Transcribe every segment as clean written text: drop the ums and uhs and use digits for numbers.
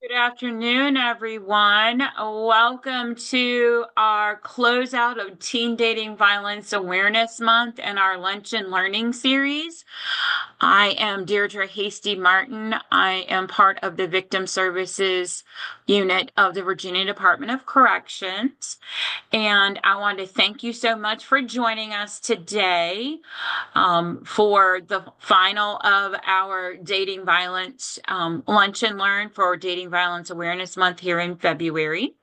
Good afternoon, everyone. Welcome to our closeout of Teen Dating Violence Awareness Month and our Lunch and Learning series. I am Deirdre Hasty Martin. I am part of the Victim Services unit of the Virginia Department of Corrections. And I want to thank you so much for joining us today for the final of our Dating Violence Lunch and Learn for Dating Violence Awareness Month here in February.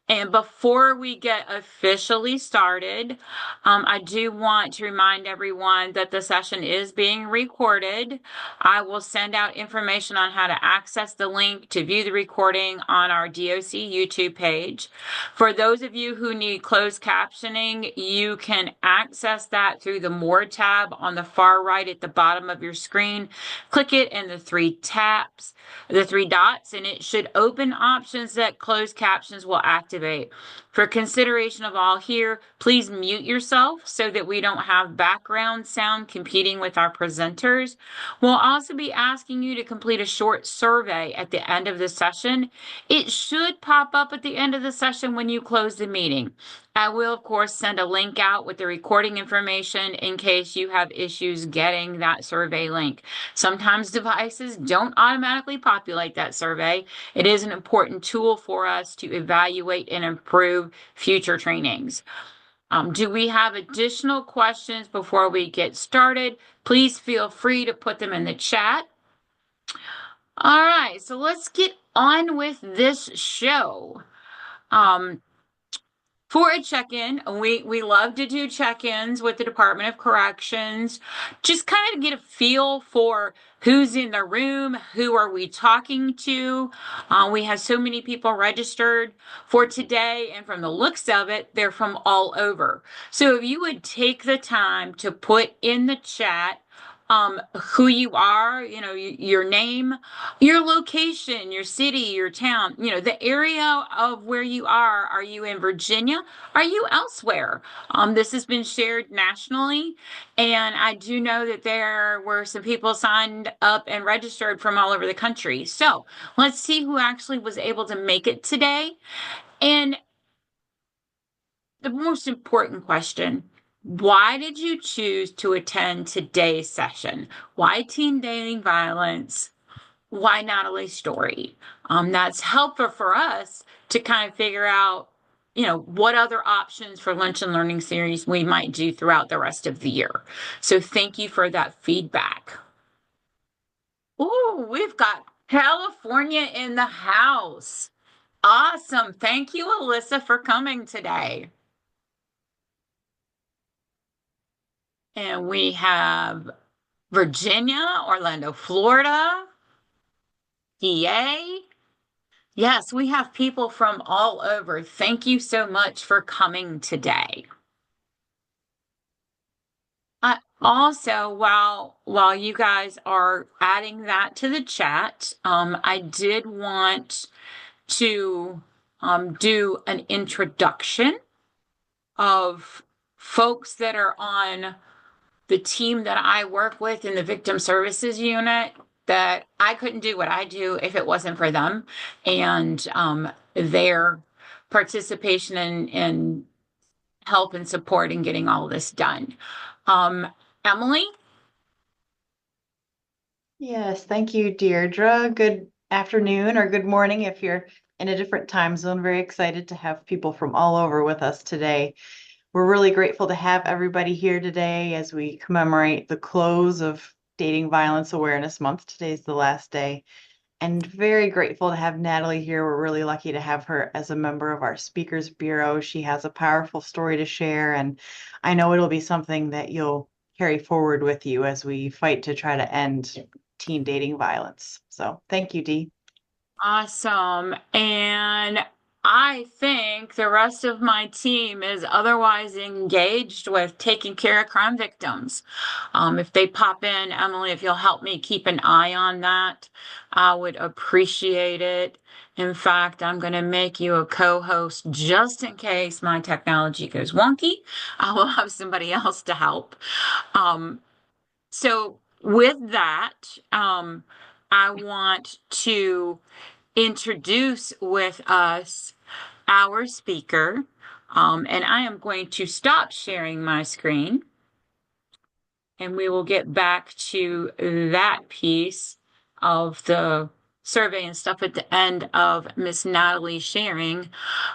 And before we get officially started, I do want to remind everyone that the session is being recorded. I will send out information on how to access the link to view the recording on our DOC YouTube page. For those of you who need closed captioning, you can access that through the More tab on the far right at the bottom of your screen. Click it in the three dots, and it should open options that closed captions will activate. For consideration of all here, please mute yourself so that we don't have background sound competing with our presenters. We'll also be asking you to complete a short survey at the end of the session. It should pop up at the end of the session when you close the meeting. I will, of course, send a link out with the recording information in case you have issues getting that survey link. Sometimes devices don't automatically populate that survey. It is an important tool for us to evaluate and improve future trainings. Do we have additional questions before we get started? Please feel free to put them in the chat. All right, so let's get on with this show. For a check-in, we love to do check-ins with the Department of Corrections, just kind of get a feel for who's in the room, who are we talking to. We have so many people registered for today, and from the looks of it, they're from all over. So if you would take the time to put in the chat who you are, your name, your location, your city, your town, the area of where you are. Are you in Virginia? Are you elsewhere? This has been shared nationally, and I do know that there were some people signed up and registered from all over the country. So let's see who actually was able to make it today. And the most important question: why did you choose to attend today's session? Why teen dating violence? Why Natalie's story? That's helpful for us to kind of figure out, what other options for Lunch and Learning series we might do throughout the rest of the year. So thank you for that feedback. Oh, we've got California in the house. Awesome. Thank you, Alyssa, for coming today. And we have Virginia, Orlando, Florida, PA. Yes, we have people from all over. Thank you so much for coming today. Also, while you guys are adding that to the chat, I did want to do an introduction of folks that are on the team that I work with in the Victim Services unit, that I couldn't do what I do if it wasn't for them and their participation in help and support in getting all this done. Emily? Yes, thank you, Deirdre. Good afternoon or good morning if you're in a different time zone. Very excited to have people from all over with us today. We're really grateful to have everybody here today as we commemorate the close of Dating Violence Awareness Month. Today's the last day. And very grateful to have Natalie here. We're really lucky to have her as a member of our Speakers Bureau. She has a powerful story to share, and I know it'll be something that you'll carry forward with you as we fight to try to end teen dating violence. So thank you, Dee. Awesome. And I think the rest of my team is otherwise engaged with taking care of crime victims. If they pop in, Emily, if you'll help me keep an eye on that, I would appreciate it. In fact, I'm going to make you a co-host just in case my technology goes wonky. I will have somebody else to help. So with that, I want to introduce with us our speaker. And I am going to stop sharing my screen and we will get back to that piece of the survey and stuff at the end of Miss Natalie sharing.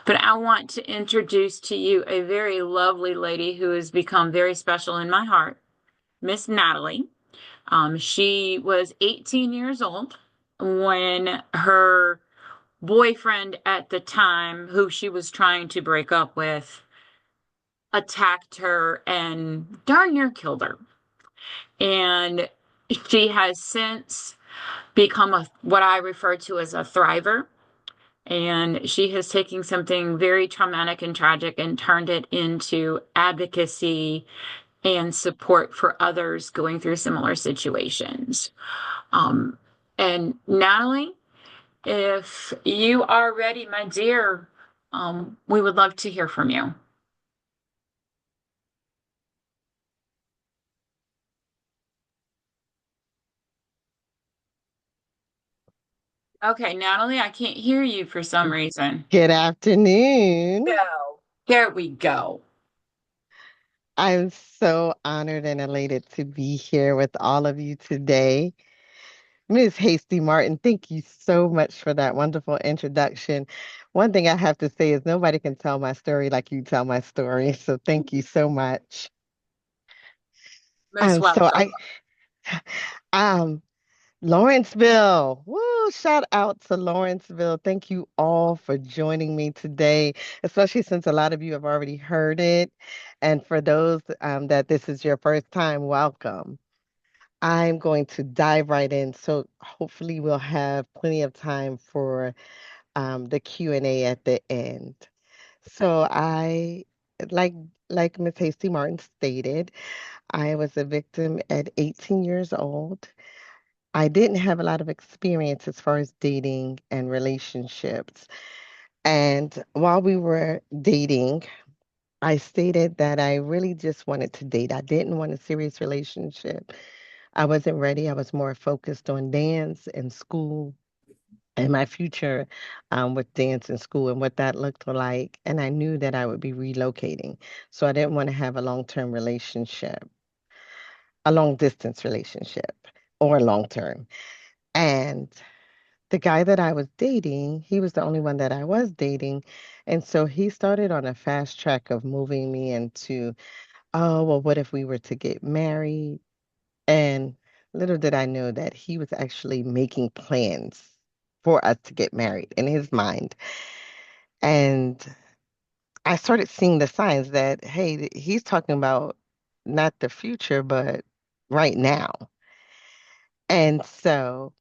But I want to introduce to you a very lovely lady who has become very special in my heart, Miss Natalie. She was 18 years old when her boyfriend at the time, who she was trying to break up with, attacked her and darn near killed her. And she has since become what I refer to as a thriver. And she has taken something very traumatic and tragic and turned it into advocacy and support for others going through similar situations. Um, and Natalie, if you are ready, my dear, we would love to hear from you. Okay, Natalie, I can't hear you for some reason. Good afternoon. Go. There we go. I'm so honored and elated to be here with all of you today. Ms. Hasty Martin, thank you so much for that wonderful introduction. One thing I have to say is nobody can tell my story like you tell my story. So thank you so much. Most Um, so welcome. I um Lawrenceville. Woo, shout out to Lawrenceville. Thank you all for joining me today, especially since a lot of you have already heard it. And for those that this is your first time, welcome. I'm going to dive right in. So hopefully we'll have plenty of time for the Q&A at the end. So like like Miss Hasty Martin stated, I was a victim at 18 years old. I didn't have a lot of experience as far as dating and relationships. And while we were dating, I stated that I really just wanted to date. I didn't want a serious relationship. I wasn't ready. I was more focused on dance and school and my future with dance and school and what that looked like. And I knew that I would be relocating. So I didn't want to have a long term relationship, a long distance relationship or long term. And the guy that I was dating, he was the only one that I was dating. And so he started on a fast track of moving me into, oh, well, what if we were to get married? And little did I know that he was actually making plans for us to get married in his mind. And I started seeing the signs that, hey, he's talking about not the future, but right now. And so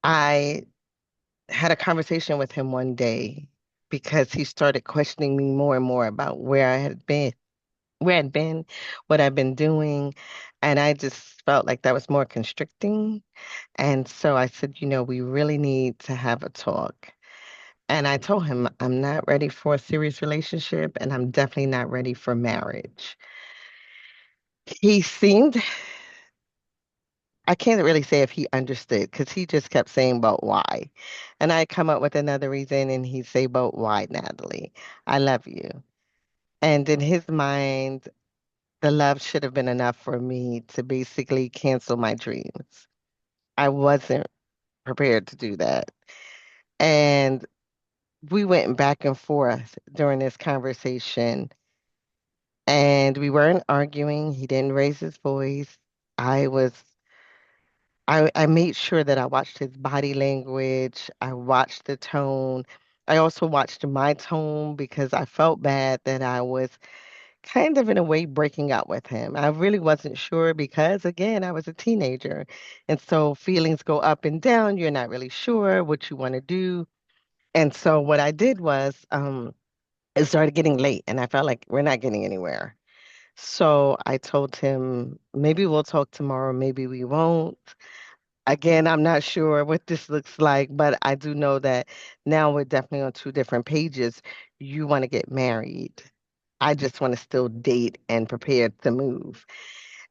I had a conversation with him one day because he started questioning me more and more about where I'd been, what I've been doing. And I just felt like that was more constricting. And so I said, we really need to have a talk. And I told him I'm not ready for a serious relationship and I'm definitely not ready for marriage. He seemed, I can't really say if he understood because he just kept saying about why. And I come up with another reason and he'd say about why, Natalie. I love you. And in his mind, the love should have been enough for me to basically cancel my dreams. I wasn't prepared to do that. And we went back and forth during this conversation and we weren't arguing. He didn't raise his voice. I was I made sure that I watched his body language. I watched the tone. I also watched my tone because I felt bad that I was kind of in a way breaking up with him. I really wasn't sure because again, I was a teenager. And so feelings go up and down. You're not really sure what you want to do. And so what I did was it started getting late and I felt like we're not getting anywhere. So I told him, maybe we'll talk tomorrow, maybe we won't. Again, I'm not sure what this looks like, but I do know that now we're definitely on two different pages. You want to get married. I just want to still date and prepare to move.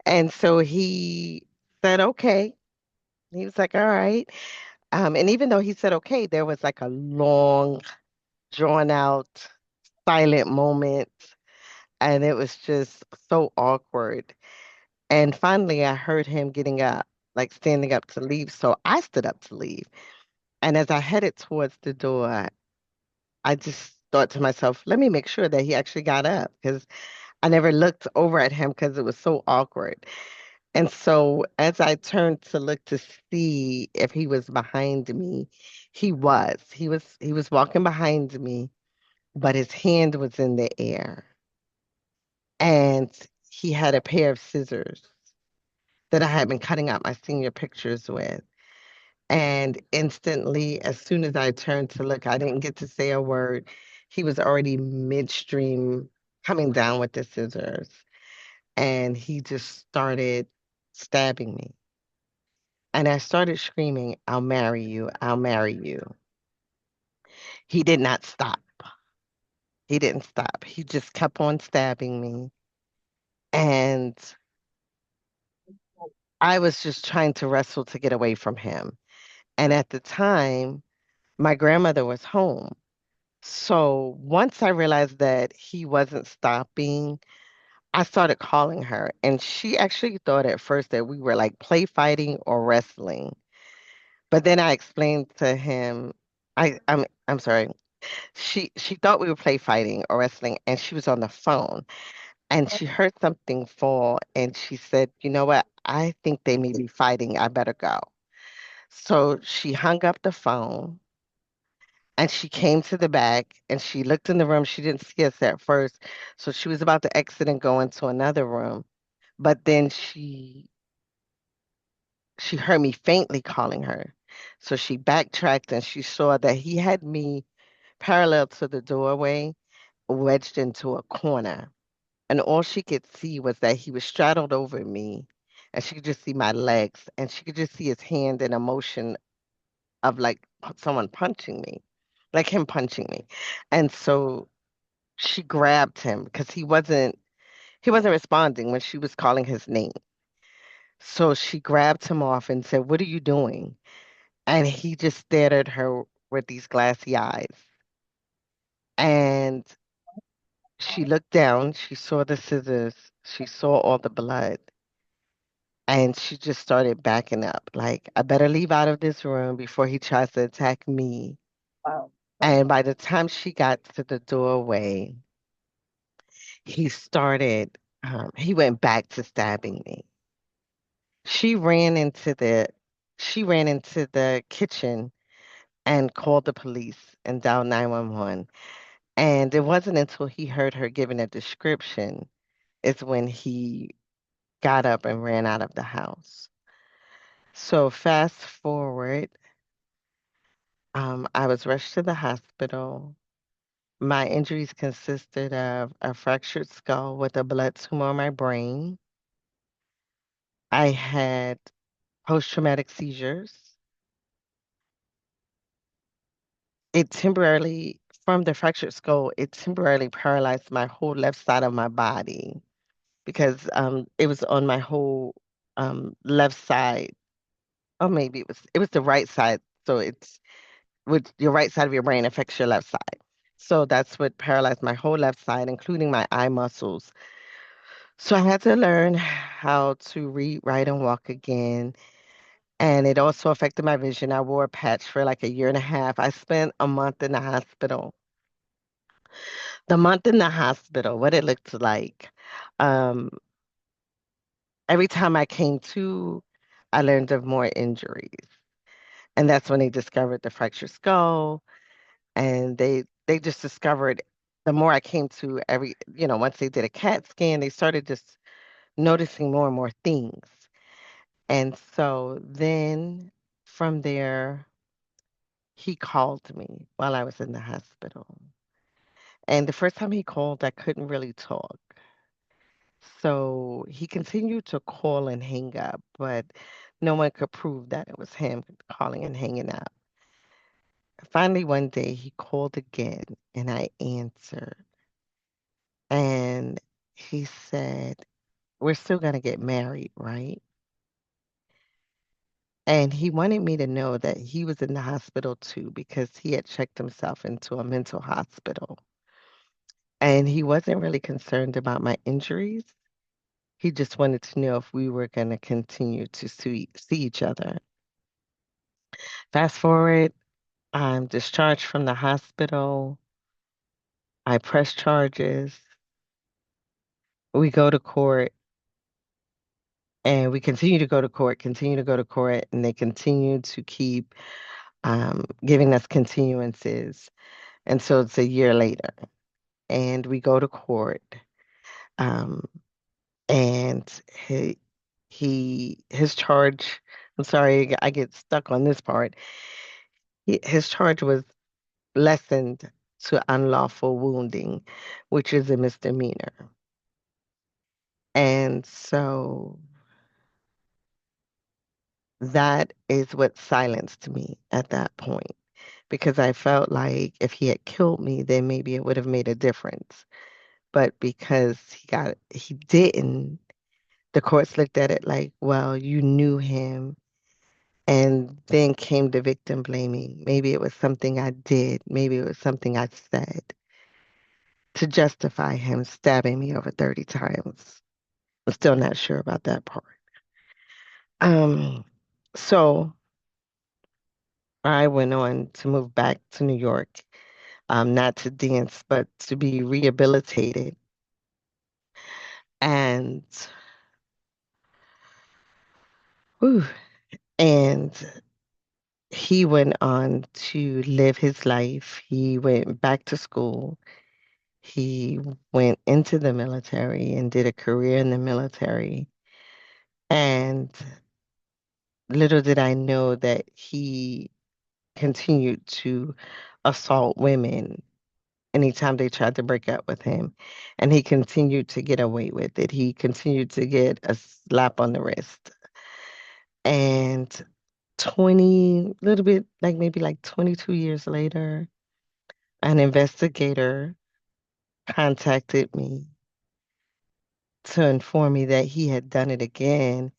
And so he said, okay. He was like, all right. And even though he said okay, there was like a long, drawn out, silent moment, and it was just so awkward. And finally, I heard him getting up, like standing up to leave. So I stood up to leave. And as I headed towards the door, I just thought to myself, let me make sure that he actually got up because I never looked over at him because it was so awkward. And so as I turned to look to see if he was behind me, he was. He was walking behind me, but his hand was in the air. And he had a pair of scissors that I had been cutting out my senior pictures with. And instantly, as soon as I turned to look, I didn't get to say a word. He was already midstream coming down with the scissors. And he just started stabbing me. And I started screaming, I'll marry you. I'll marry you. He did not stop. He didn't stop. He just kept on stabbing me. And I was just trying to wrestle to get away from him. And at the time, my grandmother was home. So once I realized that he wasn't stopping, I started calling her. And she actually thought at first that we were like play fighting or wrestling. But then I explained to him, I'm sorry. She thought we were play fighting or wrestling, and she was on the phone, and she heard something fall, and she said, "You know what? I think they may be fighting. I better go." So she hung up the phone, and she came to the back, and she looked in the room. She didn't see us at first, so she was about to exit and go into another room, but then she heard me faintly calling her. So she backtracked and she saw that he had me parallel to the doorway, wedged into a corner. And all she could see was that he was straddled over me, and she could just see my legs, and she could just see his hand in a motion of like someone punching me, like him punching me. And so she grabbed him because he wasn't responding when she was calling his name. So she grabbed him off and said, "What are you doing?" And he just stared at her with these glassy eyes. And she looked down, she saw the scissors, she saw all the blood, and she just started backing up. Like, I better leave out of this room before he tries to attack me. Wow. And by the time she got to the doorway, he went back to stabbing me. She ran into the, she ran into the kitchen and called the police and dialed 911. And it wasn't until he heard her giving a description is when he got up and ran out of the house. So fast forward, I was rushed to the hospital. My injuries consisted of a fractured skull with a blood tumor on my brain. I had post-traumatic seizures. It temporarily, from the fractured skull, it temporarily paralyzed my whole left side of my body because it was on my whole left side. Or maybe it was the right side. So it's with your right side of your brain affects your left side. So that's what paralyzed my whole left side, including my eye muscles. So I had to learn how to read, write, and walk again. And it also affected my vision. I wore a patch for like a year and a half. I spent a month in the hospital. The month in the hospital, what it looked like. Um, every time I came to, I learned of more injuries. And that's when they discovered the fractured skull. And they just discovered the more I came to once they did a CAT scan, they started just noticing more and more things. And so then from there, he called me while I was in the hospital. And the first time he called, I couldn't really talk. So he continued to call and hang up, but no one could prove that it was him calling and hanging up. Finally, one day he called again and I answered. And he said, "We're still going to get married, right?" And he wanted me to know that he was in the hospital too because he had checked himself into a mental hospital. And he wasn't really concerned about my injuries. He just wanted to know if we were going to continue to see each other. Fast forward, I'm discharged from the hospital. I press charges. We go to court and we continue to go to court, continue to go to court, and they continue to keep giving us continuances. And so it's a year later, and we go to court. Um, and his charge, I'm sorry, I get stuck on this part. His charge was lessened to unlawful wounding, which is a misdemeanor. And so that is what silenced me at that point because I felt like if he had killed me, then maybe it would have made a difference. But because he didn't, the courts looked at it like, well, you knew him. And then came the victim blaming. Maybe it was something I did. Maybe it was something I said to justify him stabbing me over 30 times. I'm still not sure about that part. Um, so I went on to move back to New York, not to dance, but to be rehabilitated. And, whew, and he went on to live his life. He went back to school. He went into the military and did a career in the military. And little did I know that he continued to assault women anytime they tried to break up with him. And he continued to get away with it. He continued to get a slap on the wrist. And 20, little bit, like maybe like 22 years later, an investigator contacted me to inform me that he had done it again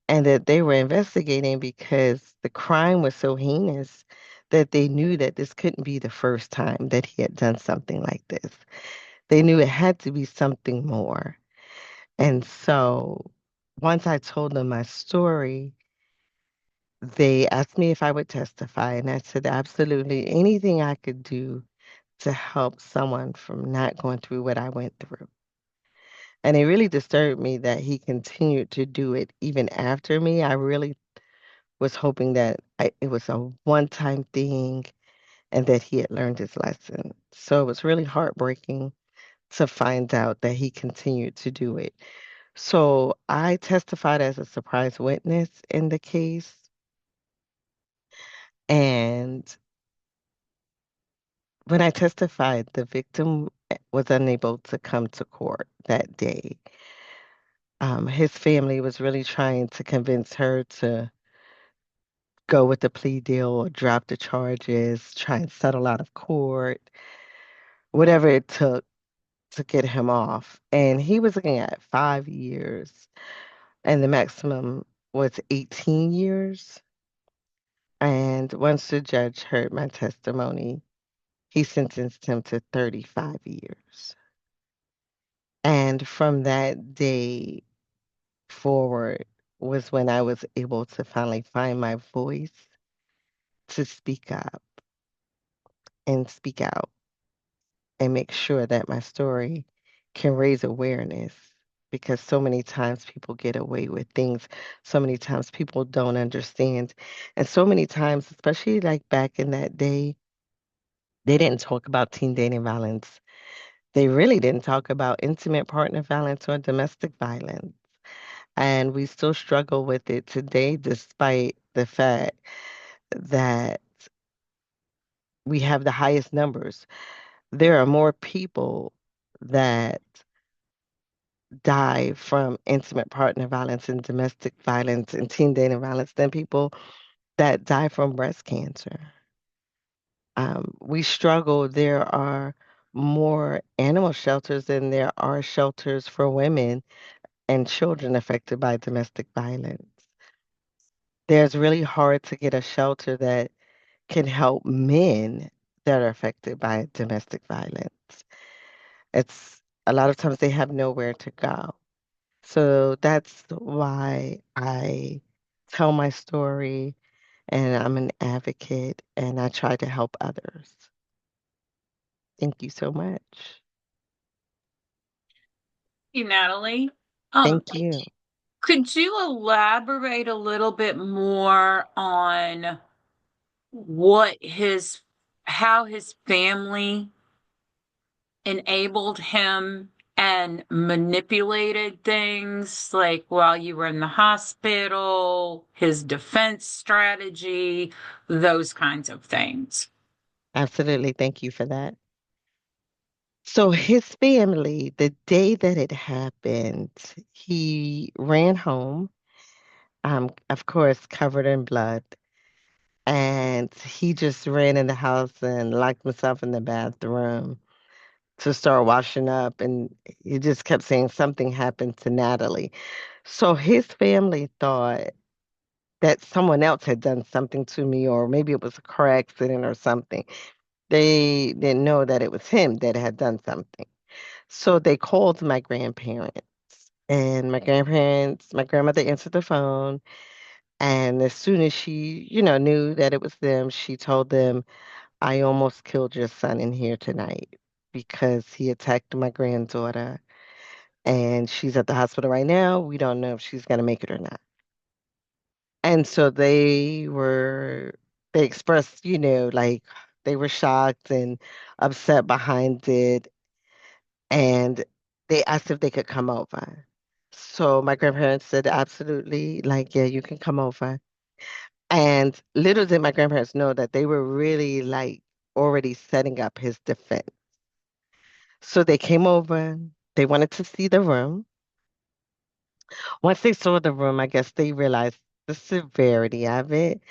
and that they were investigating because the crime was so heinous that they knew that this couldn't be the first time that he had done something like this. They knew it had to be something more. And so once I told them my story, they asked me if I would testify, and I said, absolutely anything I could do to help someone from not going through what I went through. And it really disturbed me that he continued to do it even after me. I really was hoping that it was a one-time thing and that he had learned his lesson. So it was really heartbreaking to find out that he continued to do it. So I testified as a surprise witness in the case, and when I testified, the victim was unable to come to court that day. His family was really trying to convince her to go with the plea deal or drop the charges, try and settle out of court, whatever it took to get him off. And he was looking at 5 years, and the maximum was 18 years. And once the judge heard my testimony, he sentenced him to 35 years. And from that day forward was when I was able to finally find my voice to speak up and speak out and make sure that my story can raise awareness because so many times people get away with things. So many times people don't understand. And so many times, especially like back in that day, they didn't talk about teen dating violence. They really didn't talk about intimate partner violence or domestic violence. And we still struggle with it today, despite the fact that we have the highest numbers. There are more people that die from intimate partner violence and domestic violence and teen dating violence than people that die from breast cancer. We struggle. There are more animal shelters than there are shelters for women and children affected by domestic violence. there's really hard to get a shelter that can help men that are affected by domestic violence. It's a lot of times they have nowhere to go. So that's why I tell my story and I'm an advocate and I try to help others. Thank you so much. You, Natalie. Um, Thank you. could you elaborate a little bit more on what how his family enabled him and manipulated things, like while you were in the hospital, his defense strategy, those kinds of things? Absolutely. Thank you for that. So his family, the day that it happened, he ran home, of course, covered in blood. And he just ran in the house and locked himself in the bathroom to start washing up. And he just kept saying something happened to Natalie. So his family thought that someone else had done something to me, or maybe it was a car accident or something. They didn't know that it was him that had done something. So they called my grandparents. And my grandmother answered the phone. And as soon as she, knew that it was them, she told them, I almost killed your son in here tonight because he attacked my granddaughter and she's at the hospital right now. We don't know if she's going to make it or not. And so they expressed, like they were shocked and upset behind it. And they asked if they could come over. So my grandparents said, absolutely, like, yeah, you can come over. And little did my grandparents know that they were really like already setting up his defense. So they came over, they wanted to see the room. Once they saw the room, I guess they realized the severity of it.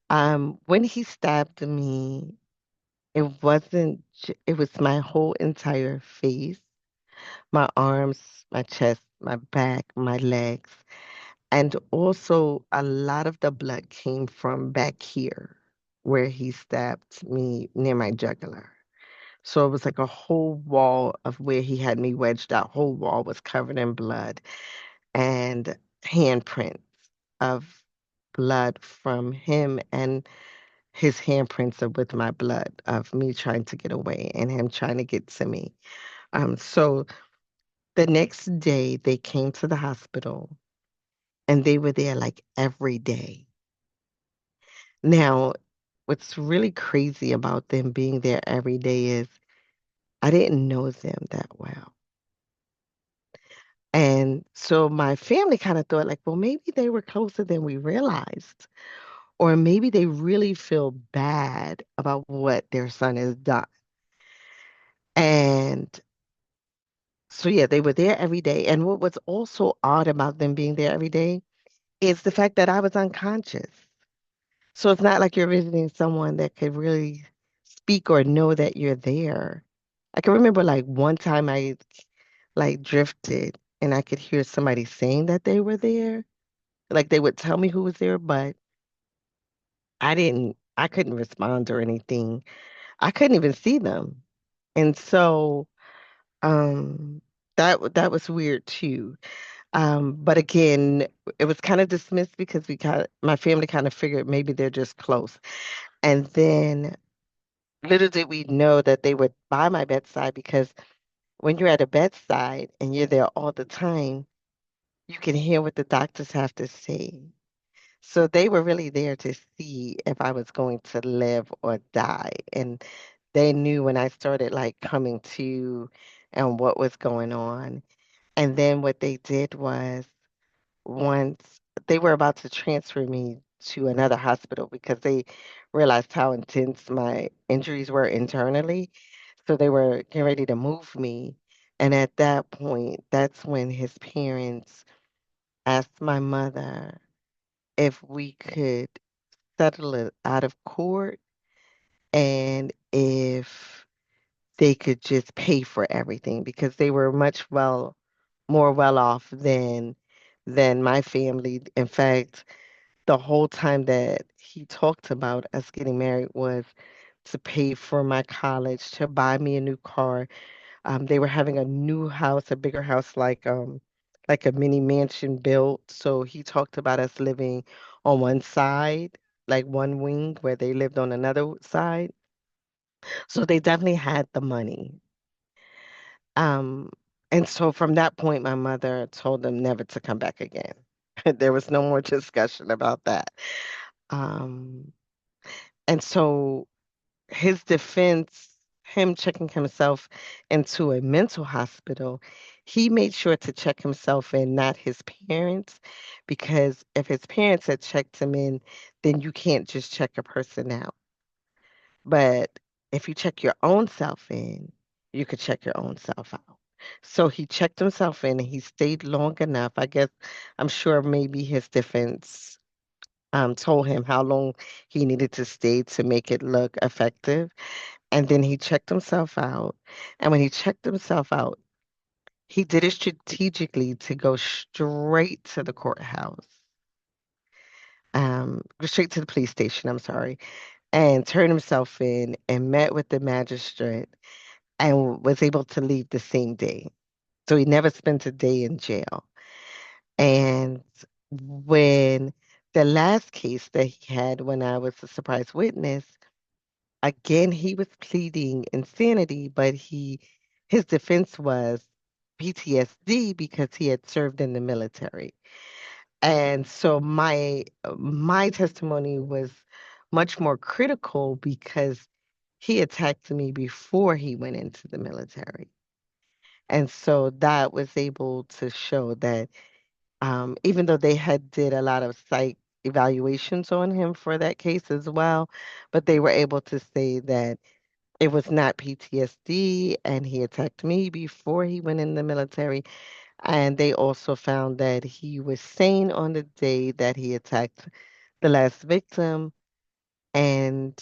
When he stabbed me, it was my whole entire face, my arms, my chest, my back, my legs. And also, a lot of the blood came from back here where he stabbed me near my jugular. So it was like a whole wall of where he had me wedged out, whole wall was covered in blood and handprints of blood from him, and his handprints are with my blood of me trying to get away and him trying to get to me. So the next day they came to the hospital and they were there like every day. Now, what's really crazy about them being there every day is I didn't know them that well. And so my family kind of thought, like, well, maybe they were closer than we realized, or maybe they really feel bad about what their son has done. And so, yeah, they were there every day. And what was also odd about them being there every day is the fact that I was unconscious. So it's not like you're visiting someone that could really speak or know that you're there. I can remember like one time I like drifted and I could hear somebody saying that they were there. Like they would tell me who was there, but I couldn't respond or anything. I couldn't even see them. And so um that was weird too. But again, it was kind of dismissed because my family kind of figured maybe they're just close. And then little did we know that they were by my bedside because when you're at a bedside and you're there all the time, you can hear what the doctors have to say. So they were really there to see if I was going to live or die. And they knew when I started like coming to and what was going on. And then what they did was once they were about to transfer me to another hospital because they realized how intense my injuries were internally. So they were getting ready to move me. And at that point, that's when his parents asked my mother if we could settle it out of court and if they could just pay for everything because they were much more well off than my family. In fact, the whole time that he talked about us getting married was to pay for my college, to buy me a new car. They were having a new house, a bigger house, like a mini mansion built. So he talked about us living on one side, like one wing, where they lived on another side. So they definitely had the money. Um, and so from that point, my mother told them never to come back again. There was no more discussion about that. Um, and so his defense, him checking himself into a mental hospital, he made sure to check himself in, not his parents, because if his parents had checked him in, then you can't just check a person out. But if you check your own self in, you could check your own self out. So he checked himself in and he stayed long enough. I guess I'm sure maybe his defense told him how long he needed to stay to make it look effective. And then he checked himself out. And when he checked himself out, he did it strategically to go straight to the courthouse, go straight to the police station, I'm sorry, and turned himself in and met with the magistrate and was able to leave the same day. So he never spent a day in jail. And when the last case that he had, when I was a surprise witness, again, he was pleading insanity, but his defense was PTSD because he had served in the military. And so my testimony was much more critical because he attacked me before he went into the military. And so that was able to show that even though they had did a lot of psych evaluations on him for that case as well, but they were able to say that it was not PTSD, and he attacked me before he went in the military. And they also found that he was sane on the day that he attacked the last victim. And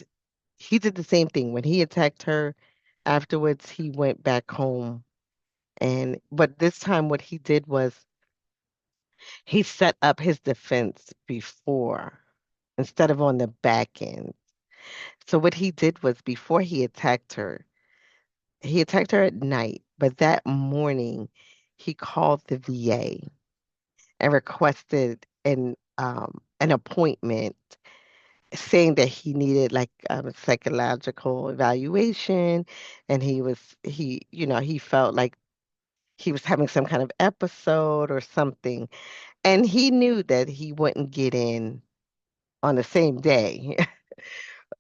he did the same thing. When he attacked her, afterwards, he went back home. But this time, what he did was he set up his defense before instead of on the back end. So what he did was before he attacked her at night, but that morning he called the VA and requested an appointment, saying that he needed like a psychological evaluation, and he felt like he was having some kind of episode or something, and he knew that he wouldn't get in on the same day.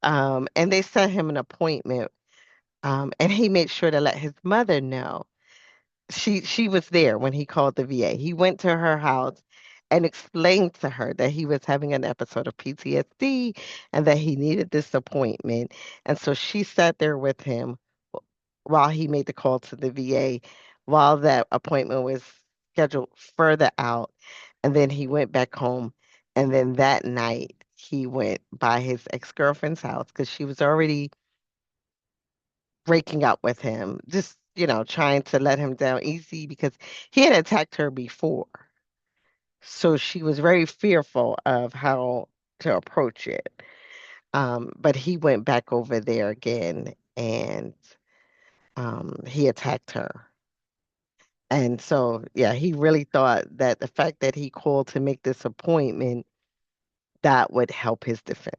And they set him an appointment, and he made sure to let his mother know. She was there when he called the VA. He went to her house and explained to her that he was having an episode of PTSD and that he needed this appointment. And so she sat there with him while he made the call to the VA, while that appointment was scheduled further out. And then he went back home. And then that night, he went by his ex-girlfriend's house because she was already breaking up with him, just, trying to let him down easy because he had attacked her before. So she was very fearful of how to approach it. But he went back over there again and he attacked her. And so, yeah, he really thought that the fact that he called to make this appointment, that would help his defense.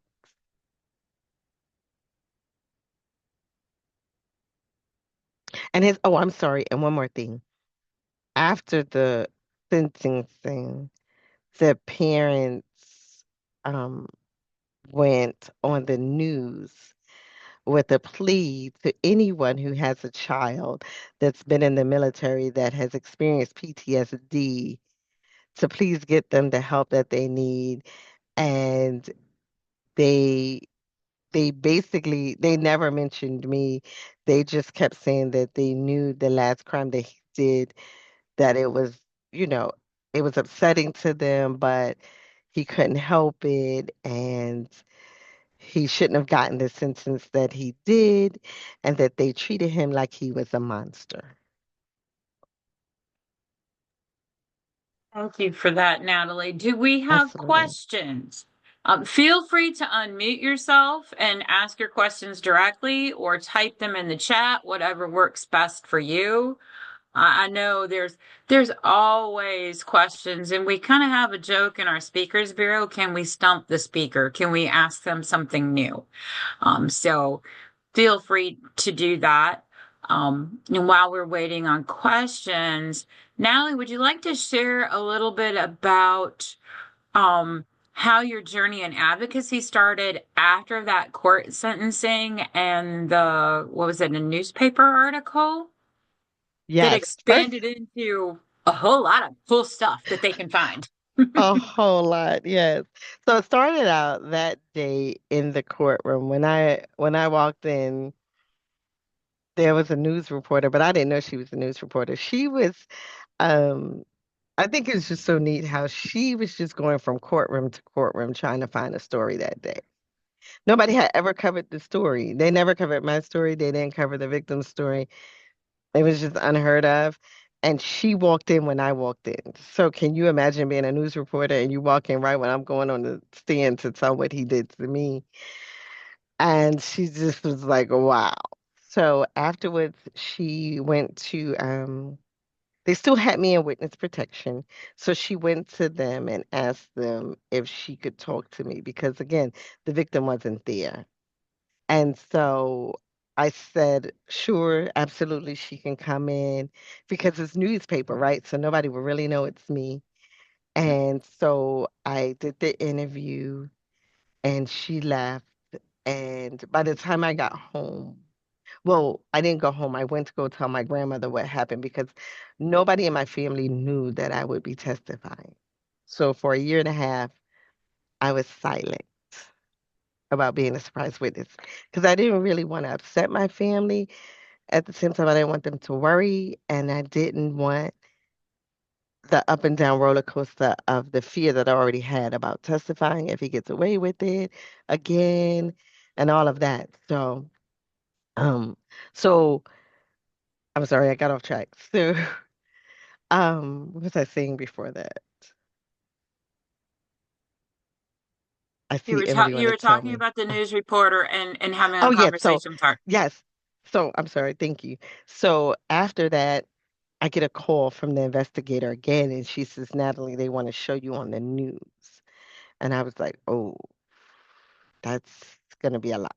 Oh, I'm sorry. And one more thing. After the sentencing, the parents um, went on the news with a plea to anyone who has a child that's been in the military that has experienced PTSD to please get them the help that they need. And they they never mentioned me. They just kept saying that they knew the last crime that he did, that you know, it was upsetting to them, but he couldn't help it, and he shouldn't have gotten the sentence that he did, and that they treated him like he was a monster. Thank you for that, Natalie. Do we have Absolutely. questions? Feel free to unmute yourself and ask your questions directly or type them in the chat, whatever works best for you. I know there's always questions, and we kind of have a joke in our speakers bureau. Can we stump the speaker? Can we ask them something new? So feel free to do that. And while we're waiting on questions, Natalie, would you like to share a little bit about how your journey in advocacy started after that court sentencing and what was it, a newspaper article that Yes. First, expanded into a whole lot of cool stuff that they can find? a whole lot, yes. So it started out that day in the courtroom. When I walked in, there was a news reporter, but I didn't know she was a news reporter. She was um I think it's just so neat how she was just going from courtroom to courtroom trying to find a story that day. Nobody had ever covered the story. They never covered my story. They didn't cover the victim's story. It was just unheard of. And she walked in when I walked in. So can you imagine being a news reporter and you walk in right when I'm going on the stand to tell what he did to me? And she just was like, wow. So afterwards, she went to they still had me in witness protection. So she went to them and asked them if she could talk to me because, again, the victim wasn't there. And so I said, sure, absolutely, she can come in because it's newspaper, right? So nobody will really know it's me. And so I did the interview and she left. And by the time I got home, well, I didn't go home. I went to go tell my grandmother what happened because nobody in my family knew that I would be testifying. So for a year and a half, I was silent about being a surprise witness because I didn't really want to upset my family. At the same time, I didn't want them to worry, and I didn't want the up and down roller coaster of the fear that I already had about testifying if he gets away with it again and all of that. Um, so I'm sorry, I got off track. So, what was I saying before that? I see Emily want You to were tell talking me. about the news reporter and having a Oh, yeah. So, conversation with her. yes. So, I'm sorry. Thank you. So, after that, I get a call from the investigator again, and she says, Natalie, they want to show you on the news. And I was like, oh, that's going to be a lot.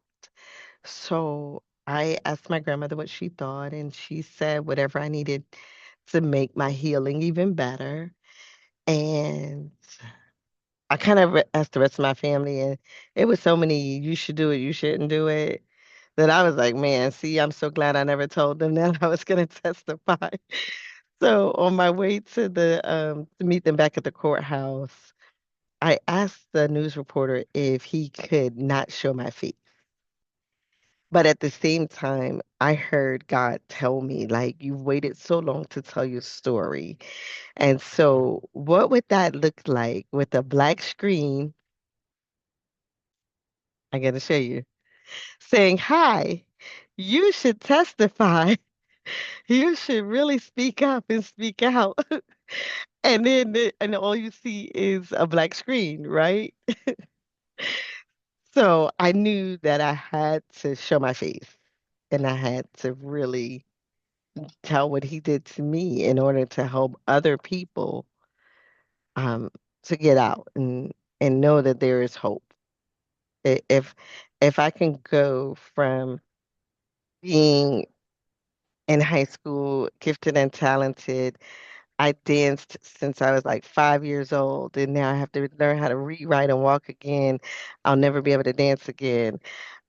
So, I asked my grandmother what she thought, and she said whatever I needed to make my healing even better. And I kind of asked the rest of my family, and it was so many, you should do it, you shouldn't do it, that I was like, man, see, I'm so glad I never told them that I was going to testify. So on my way to meet them back at the courthouse, I asked the news reporter if he could not show my face. But at the same time, I heard God tell me, like, you waited so long to tell your story. And so, what would that look like with a black screen? I got to show you. Saying, hi, you should testify. You should really speak up and speak out. And all you see is a black screen, right? So I knew that I had to show my face and I had to really tell what he did to me in order to help other people um, to get out and know that there is hope. If I can go from being in high school, gifted and talented. I danced since I was like 5 years old, and now I have to learn how to rewrite and walk again. I'll never be able to dance again.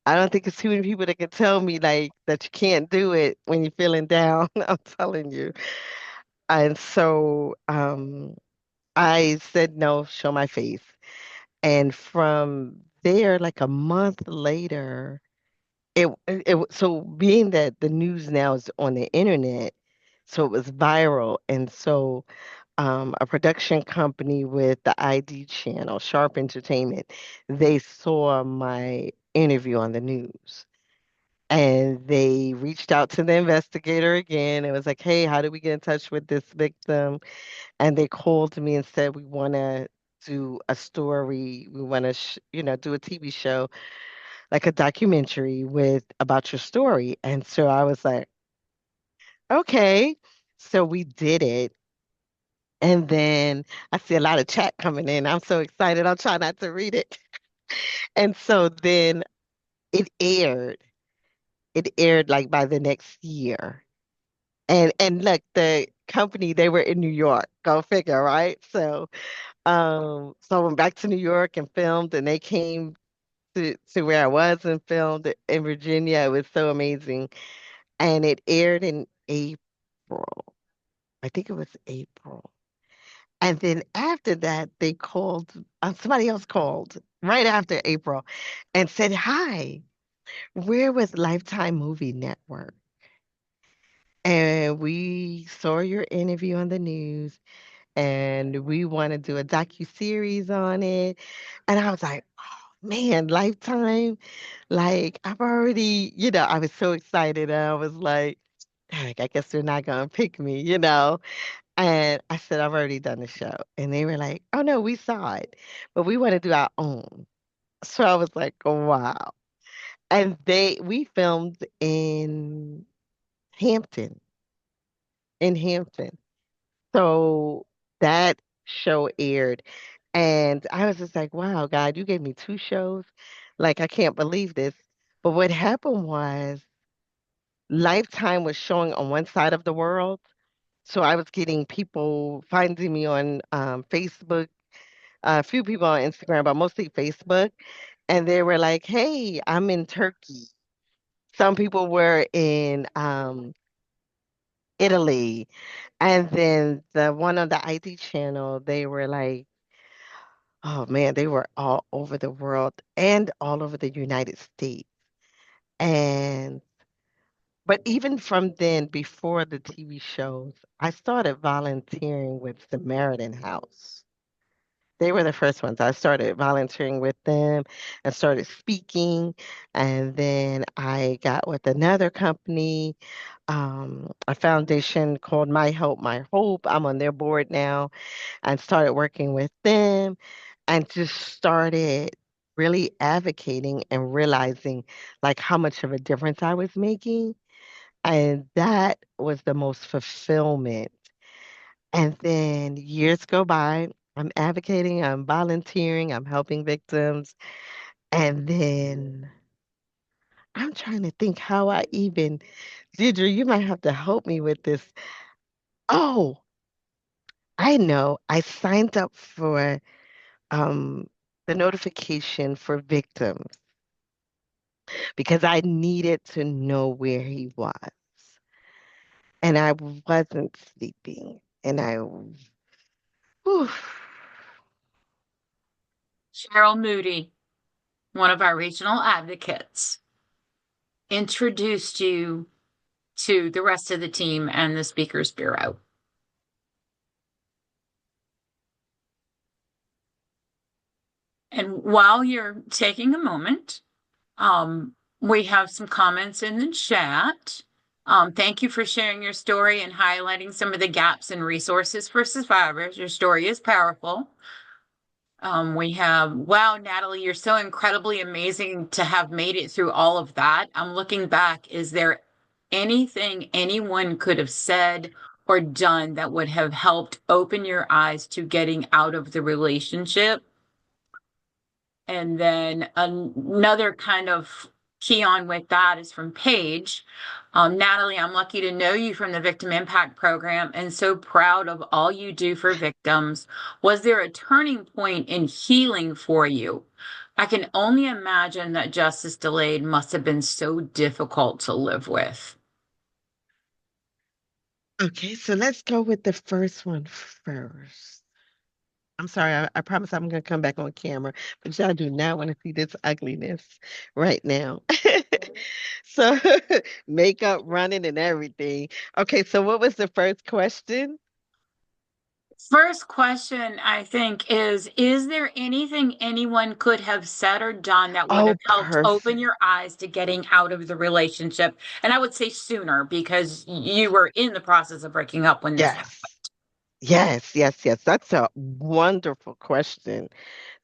I don't think it's too many people that can tell me like that you can't do it when you're feeling down. I'm telling you. And so I said no, show my face. And from there, like a month later, so being that the news now is on the internet, so it was viral, and so a production company with the ID channel, Sharp Entertainment, they saw my interview on the news. And they reached out to the investigator again. It was like, hey, how do we get in touch with this victim? And they called me and said, we want to do a story. We want to, do a TV show, like a documentary with about your story. And so I was like, okay. So we did it. And then I see a lot of chat coming in. I'm so excited. I'll try not to read it. And so then it aired. It aired like by the next year. And look, the company, they were in New York. Go figure, right? So I went back to New York and filmed, and they came to where I was and filmed it in Virginia. It was so amazing. And it aired in April. I think it was April. And then after that, they called, somebody else called right after April and said, "Hi, we're with Lifetime Movie Network. And we saw your interview on the news and we want to do a docu-series on it." And I was like, "Oh man, Lifetime." Like I've already, I was so excited. And I was like, "Heck, I guess they're not gonna pick me." And I said, "I've already done the show." And they were like, "Oh no, we saw it, but we want to do our own." So I was like, "Oh, wow." And we filmed Hampton, in Hampton. So that show aired, and I was just like, "Wow, God, you gave me two shows. Like, I can't believe this." But what happened was Lifetime was showing on one side of the world. So I was getting people finding me on Facebook, a few people on Instagram, but mostly Facebook. And they were like, "Hey, I'm in Turkey." Some people were in Italy. And then the one on the ID channel, they were like, oh man, they were all over the world and all over the United States. And but even from then, before the TV shows, I started volunteering with Samaritan House. They were the first ones. I started volunteering with them and started speaking. And then I got with another company, a foundation called My Help, My Hope. I'm on their board now, and started working with them and just started really advocating and realizing like how much of a difference I was making. And that was the most fulfillment. And then years go by, I'm advocating, I'm volunteering, I'm helping victims. And then I'm trying to think how I even, Deirdre, you might have to help me with this. Oh, I know. I signed up for um, the notification for victims because I needed to know where he was. And I wasn't sleeping. And whew, Cheryl Moody, one of our regional advocates, introduced you to the rest of the team and the Speakers Bureau. And while you're taking a moment, we have some comments in the chat. Thank you for sharing your story and highlighting some of the gaps in resources for survivors. Your story is powerful. We have, wow, Natalie, you're so incredibly amazing to have made it through all of that. I'm looking back. Is there anything anyone could have said or done that would have helped open your eyes to getting out of the relationship? And then another kind of key on with that is from Paige. Natalie, I'm lucky to know you from the Victim Impact Program and so proud of all you do for victims. Was there a turning point in healing for you? I can only imagine that justice delayed must have been so difficult to live with. okay, so let's go with the first one first. I'm sorry, I promise I'm going to come back on camera, but y'all do not want to see this ugliness right now. So, makeup running and everything. Okay, so what was the first question? First question, I think, is there anything anyone could have said or done that would have Oh, helped open perfect. your eyes to getting out of the relationship? And I would say sooner because you were in the process of breaking up when this happened. Yes. Yes, yes, yes. That's a wonderful question.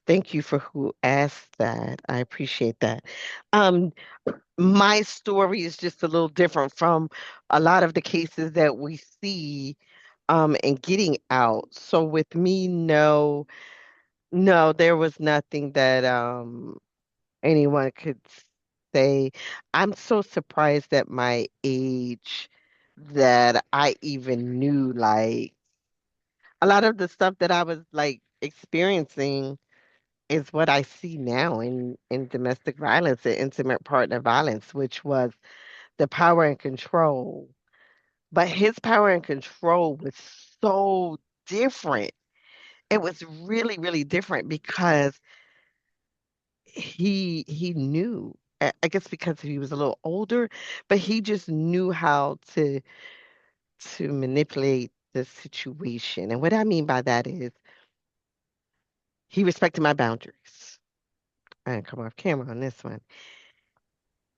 Thank you for who asked that. I appreciate that. Um, my story is just a little different from a lot of the cases that we see in getting out. So with me, no, no, there was nothing that anyone could say. I'm so surprised at my age that I even knew like a lot of the stuff that I was like experiencing is what I see now in domestic violence and intimate partner violence, which was the power and control. But his power and control was so different. It was really, really different because he knew. I guess because he was a little older, but he just knew how to manipulate the situation. And what I mean by that is he respected my boundaries. I didn't come off camera on this one.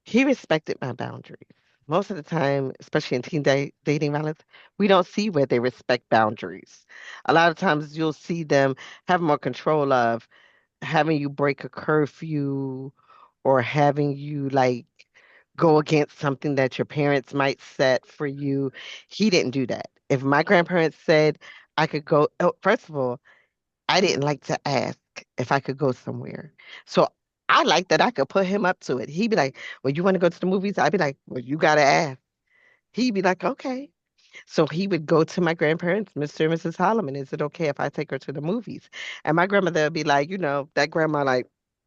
He respected my boundaries. Most of the time, especially in dating violence, we don't see where they respect boundaries. A lot of times you'll see them have more control of having you break a curfew or having you like go against something that your parents might set for you. He didn't do that. If my grandparents said I could go, oh, first of all, I didn't like to ask if I could go somewhere. So I like that I could put him up to it. He'd be like, well, you want to go to the movies? I'd be like, well, you got to ask. He'd be like, okay. So he would go to my grandparents, Mr. and Mrs. Holloman, is it okay if I take her to the movies? And my grandmother would be like, that grandma like,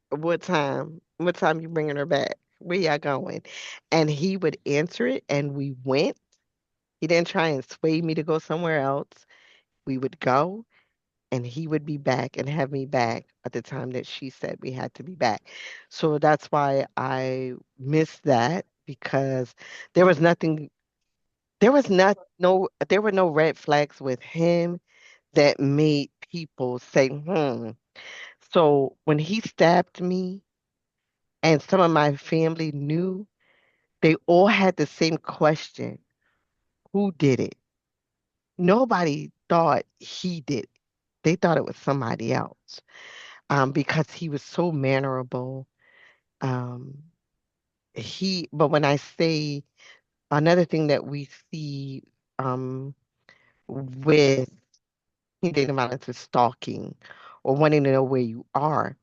what time? What time you bringing her back? Where y'all going? And he would answer it and we went. He didn't try and sway me to go somewhere else. We would go and he would be back and have me back at the time that she said we had to be back. So that's why I missed that because there was nothing there were no red flags with him that made people say, hmm. So when he stabbed me and some of my family knew, they all had the same question. Who did it? Nobody thought he did it. They thought it was somebody else. Because he was so mannerable. Um, but when I say another thing that we see um, with dating violence is stalking or wanting to know where you are.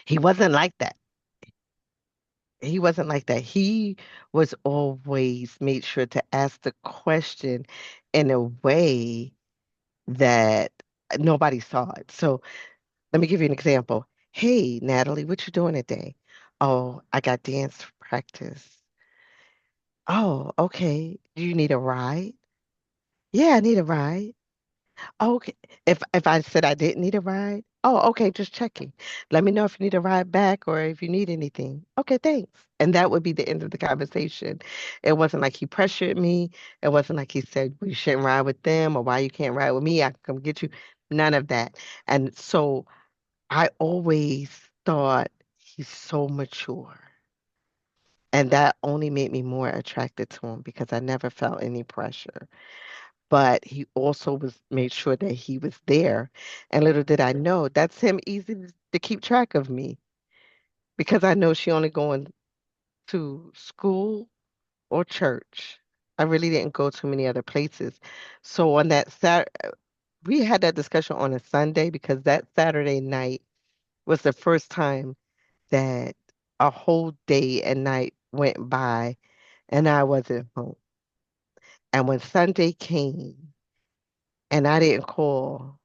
He wasn't like that. He wasn't like that. He was always made sure to ask the question in a way that nobody saw it. So let me give you an example. Hey, Natalie, what you doing today? Oh, I got dance practice. Oh, okay. Do you need a ride? Yeah, I need a ride. Okay. If I said I didn't need a ride, oh, okay, just checking. Let me know if you need a ride back or if you need anything. Okay, thanks. And that would be the end of the conversation. It wasn't like he pressured me. It wasn't like he said, well, you shouldn't ride with them or why you can't ride with me. I can come get you. None of that. And so I always thought he's so mature. And that only made me more attracted to him because I never felt any pressure. But he also was made sure that he was there. And little did I know, that's him easy to keep track of me because I know she only going to school or church. I really didn't go to many other places. So on that we had that discussion on a Sunday because that Saturday night was the first time that a whole day and night went by and I wasn't home. And when Sunday came and I didn't call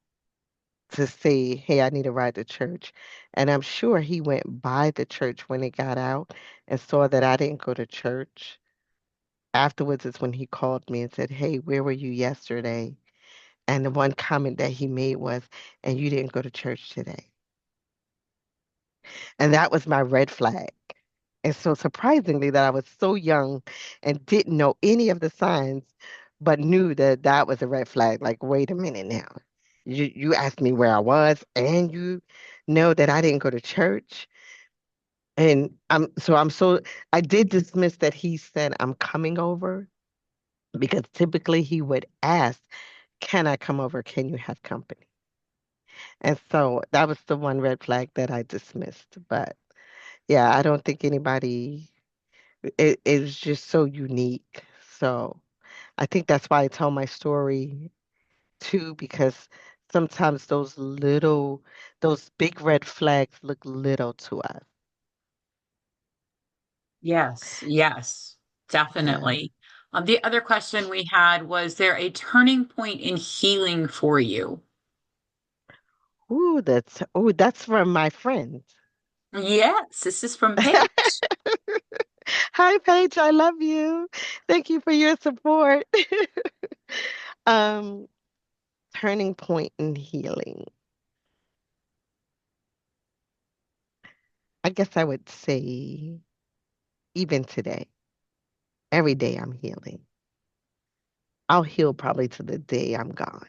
to say, hey, I need a ride to church. And I'm sure he went by the church when he got out and saw that I didn't go to church. Afterwards is when he called me and said, hey, where were you yesterday? And the one comment that he made was, and you didn't go to church today. And that was my red flag. And so surprisingly that I was so young and didn't know any of the signs, but knew that that was a red flag. Like, wait a minute now. You asked me where I was and you know that I didn't go to church. And I did dismiss that he said I'm coming over because typically he would ask, can I come over? Can you have company? And so that was the one red flag that I dismissed. But yeah, I don't think anybody, it was just so unique. So I think that's why I tell my story too, because sometimes those big red flags look little to us. Yes, yes, Yeah. definitely. The other question we had was there a turning point in healing for you? That's from my friend. Yes, this is from Paige. Hi, Paige. I love you. Thank you for your support. Um, Turning point in healing. I guess I would say even today, every day I'm healing. I'll heal probably to the day I'm gone.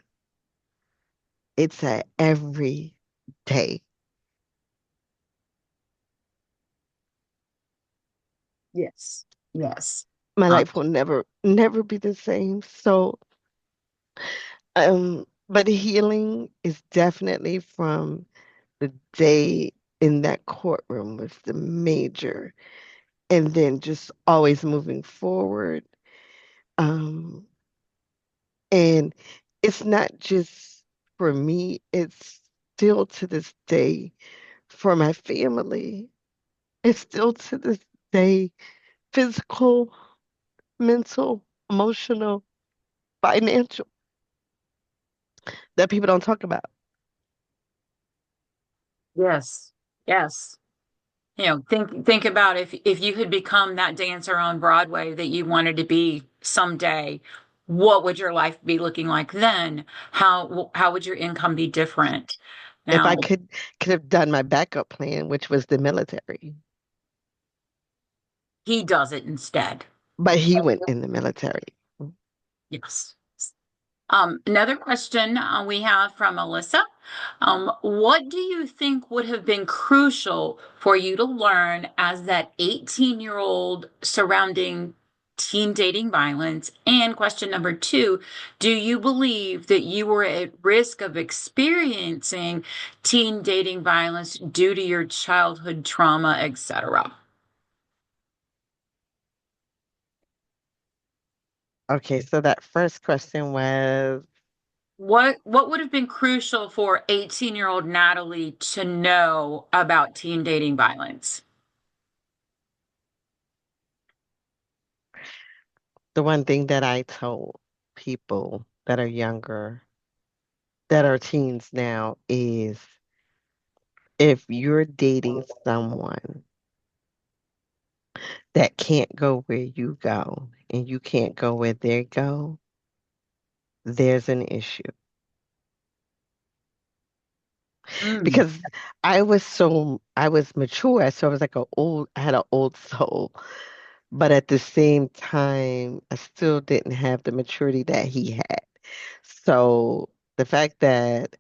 It's a every day. Yes, yes. My Um, life will never be the same. So, but healing is definitely from the day in that courtroom was the major, and then just always moving forward. Um, and it's not just for me, it's still to this day for my family. It's still to this day physical, mental, emotional, financial that people don't talk about. yes, yes. Think about if you had become that dancer on Broadway that you wanted to be someday, what would your life be looking like then? How would your income be different? If I Now, could have done my backup plan, which was the military, he does it instead. but he went in the military. Yes. Another question we have from Alyssa. What do you think would have been crucial for you to learn as that 18-year-old surrounding teen dating violence? And question number two, do you believe that you were at risk of experiencing teen dating violence due to your childhood trauma, etc.? Okay, so that first question was What would have been crucial for 18-year-old Natalie to know about teen dating violence? the one thing that I told people that are younger, that are teens now, is if you're dating someone that can't go where you go and you can't go where they go, there's an issue. Mm, Because I was mature, so I was like I had an old soul. But at the same time, I still didn't have the maturity that he had. So the fact that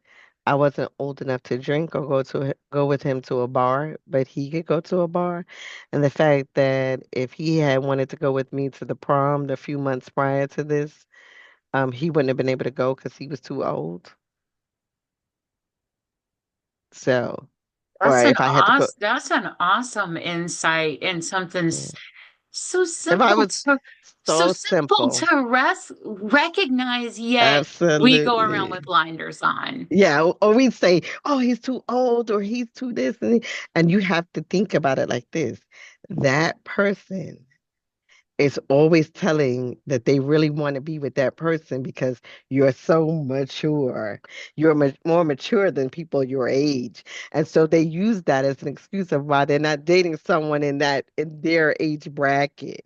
I wasn't old enough to drink or go with him to a bar, but he could go to a bar, and the fact that if he had wanted to go with me to the prom the few months prior to this, he wouldn't have been able to go because he was too old. So, or if I had to go, that's an awesome insight and something yeah. so If I simple was to so so simple simple, to recognize, yet we go around with absolutely. blinders on. Yeah, or we'd say, "Oh, he's too old," or "He's too this," and you have to think about it like this: that person is always telling that they really want to be with that person because you're so mature. You're more mature than people your age, and so they use that as an excuse of why they're not dating someone in their age bracket.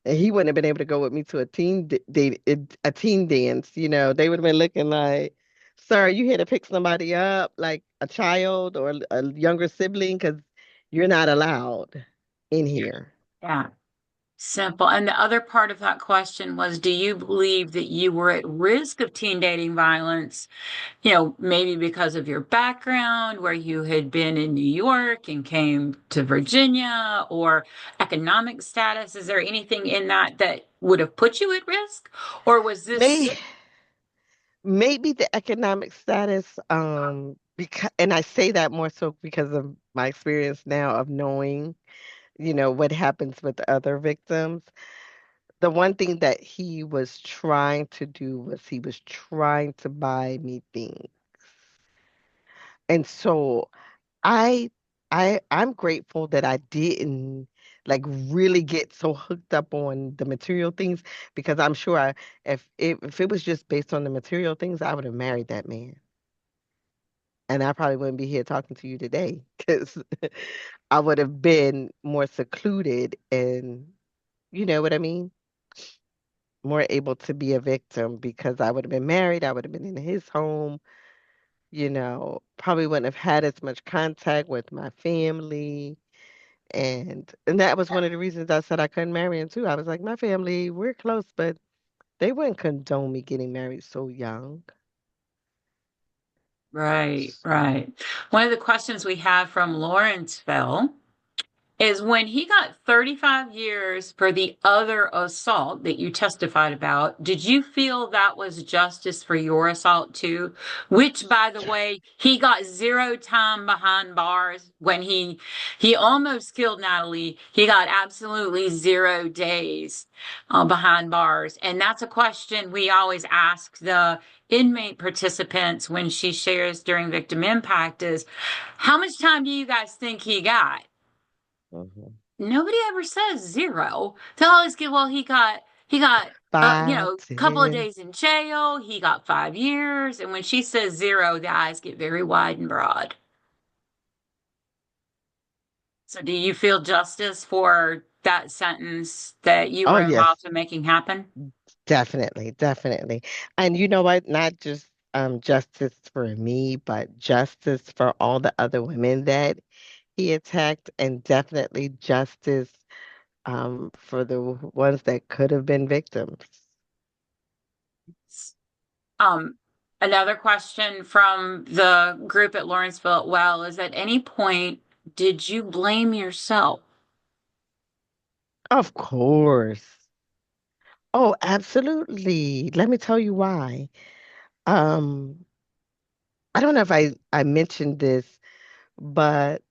And he wouldn't have been able to go with me to a teen dance. They would have been looking like, "Sir, you here to pick somebody up, like a child or a younger sibling, because you're not allowed in here." Yeah, simple. And the other part of that question was, do you believe that you were at risk of teen dating violence? Maybe because of your background, where you had been in New York and came to Virginia, or economic status. Is there anything in that that would have put you at risk? Or was this, May maybe the economic status, because, and I say that more so because of my experience now of knowing, what happens with other victims. The one thing that he was trying to do was he was trying to buy me things. And so I I'm grateful that I didn't like really get so hooked up on the material things, because I'm sure if it was just based on the material things, I would have married that man. And I probably wouldn't be here talking to you today because I would have been more secluded and, you know what I mean? More able to be a victim because I would have been married, I would have been in his home, probably wouldn't have had as much contact with my family. And that was one of the reasons I said I couldn't marry him too. I was like, my family, we're close, but they wouldn't condone me getting married so young. Right, right. One of the questions we have from Lawrenceville is when he got 35 years for the other assault that you testified about, did you feel that was justice for your assault too? Which, by the way, he got zero time behind bars when he almost killed Natalie. He got absolutely 0 days behind bars. And that's a question we always ask the inmate participants when she shares during victim impact is, how much time do you guys think he got? Mhm. Nobody ever says zero. They always get, well, he got Five, a couple of 10. days in jail, he got 5 years, and when she says zero, the eyes get very wide and broad. So do you feel justice for that sentence that you Oh, were involved yes, in making happen? definitely, definitely. And you know what? Not just justice for me, but justice for all the other women that he attacked, and definitely justice for the ones that could have been victims. Um, Another question from the group at Lawrenceville, well, is at any point did you blame yourself? Of course. Oh, absolutely. Let me tell you why. Um, I don't know if I mentioned this, but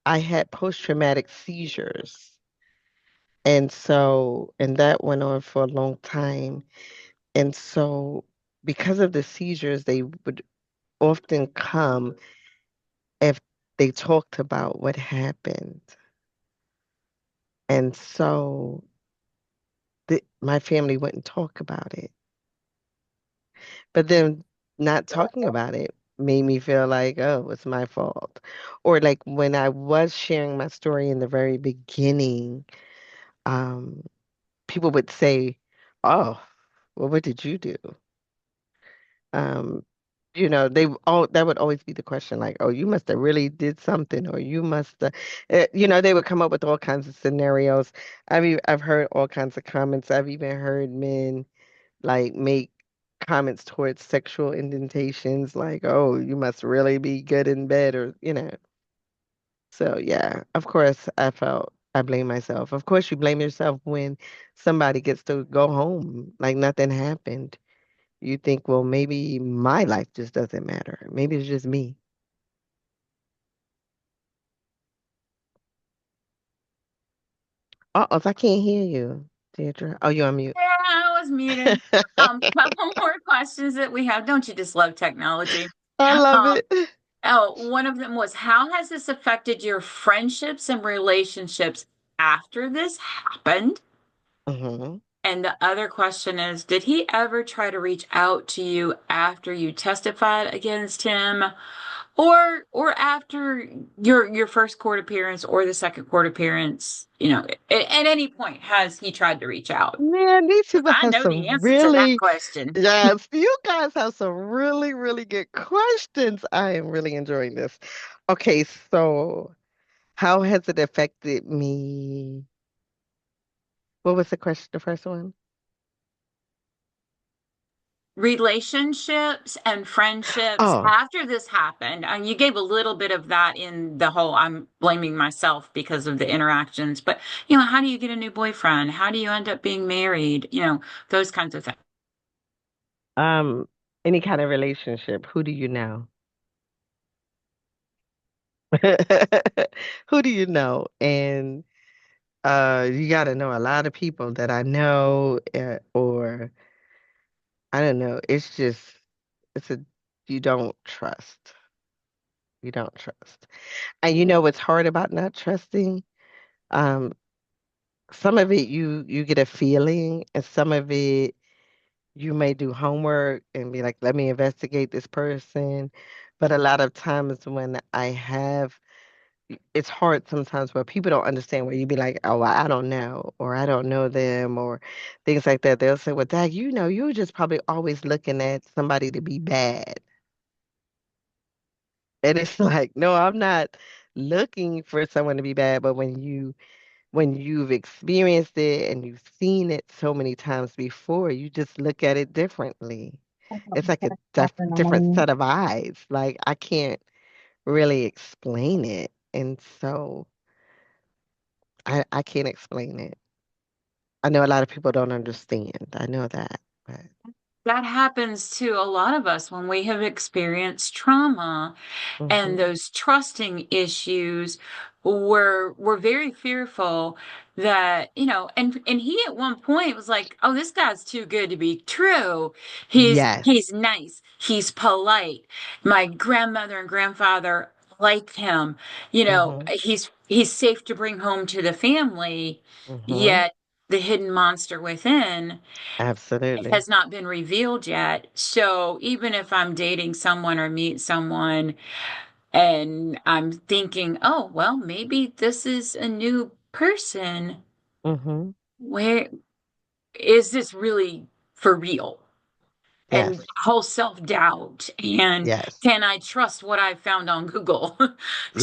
I had post-traumatic seizures. And that went on for a long time. And so, because of the seizures, they would often come if they talked about what happened. And so, my family wouldn't talk about it. But then not talking about it made me feel like, oh, it's my fault. Or like when I was sharing my story in the very beginning, um, people would say, oh, well, what did you do? Um, that would always be the question, like, oh, you must have really did something, or you must have, they would come up with all kinds of scenarios. I've heard all kinds of comments. I've even heard men like make comments towards sexual indentations, like, oh, you must really be good in bed, or. So yeah, of course I blame myself. Of course you blame yourself when somebody gets to go home like nothing happened. You think, well, maybe my life just doesn't matter. Maybe it's just me. Uh-oh, I can't hear you, Deirdre. Oh, you're on mute. Yeah, I was muted. Couple more questions that we have. Don't you just love technology? I love Um, it. oh, one of them was, how has this affected your friendships and relationships after this happened? Hmm. And the other question is, did he ever try to reach out to you after you testified against him, or after your first court appearance or the second court appearance? At any point has he tried to reach out? Man, these Because people I have know the some answer to that really, question. yes, you guys have some really, really good questions. I am really enjoying this. Okay, so how has it affected me? What was the question, the first one? Relationships and friendships Oh, after this happened, and you gave a little bit of that in the whole I'm blaming myself because of the interactions, but how do you get a new boyfriend? How do you end up being married? Those kinds of things. Any kind of relationship, who do you know? Who do you know? And you got to know a lot of people that I know, or I don't know. It's just, it's a, you don't trust. You don't trust. And you know what's hard about not trusting? Um, some of it you get a feeling, and some of it you may do homework and be like, let me investigate this person. But a lot of times when I have, it's hard sometimes where people don't understand, where you be like, oh, well, I don't know, or I don't know them, or things like that. They'll say, well, Dag, you know, you're just probably always looking at somebody to be bad. And it's like, no, I'm not looking for someone to be bad, but when you've experienced it and you've seen it so many times before, you just look at it differently. It's like a different set of eyes. Like I can't really explain it. And so I can't explain it. I know a lot of people don't understand. I know that. But That happens to a lot of us when we have experienced trauma and hmm those trusting issues. We're very fearful that, and he at one point was like, "Oh, this guy's too good to be true. He's yes. he's nice. He's polite. My grandmother and grandfather liked him. hmm He's safe to bring home to the family, hmm yet the hidden monster within Absolutely. has not been revealed yet. So even if I'm dating someone or meet someone and I'm thinking, oh, well, maybe this is a new person, hmm where is this really for real? And Yes. whole self-doubt, and Yes. can I trust what I found on Google to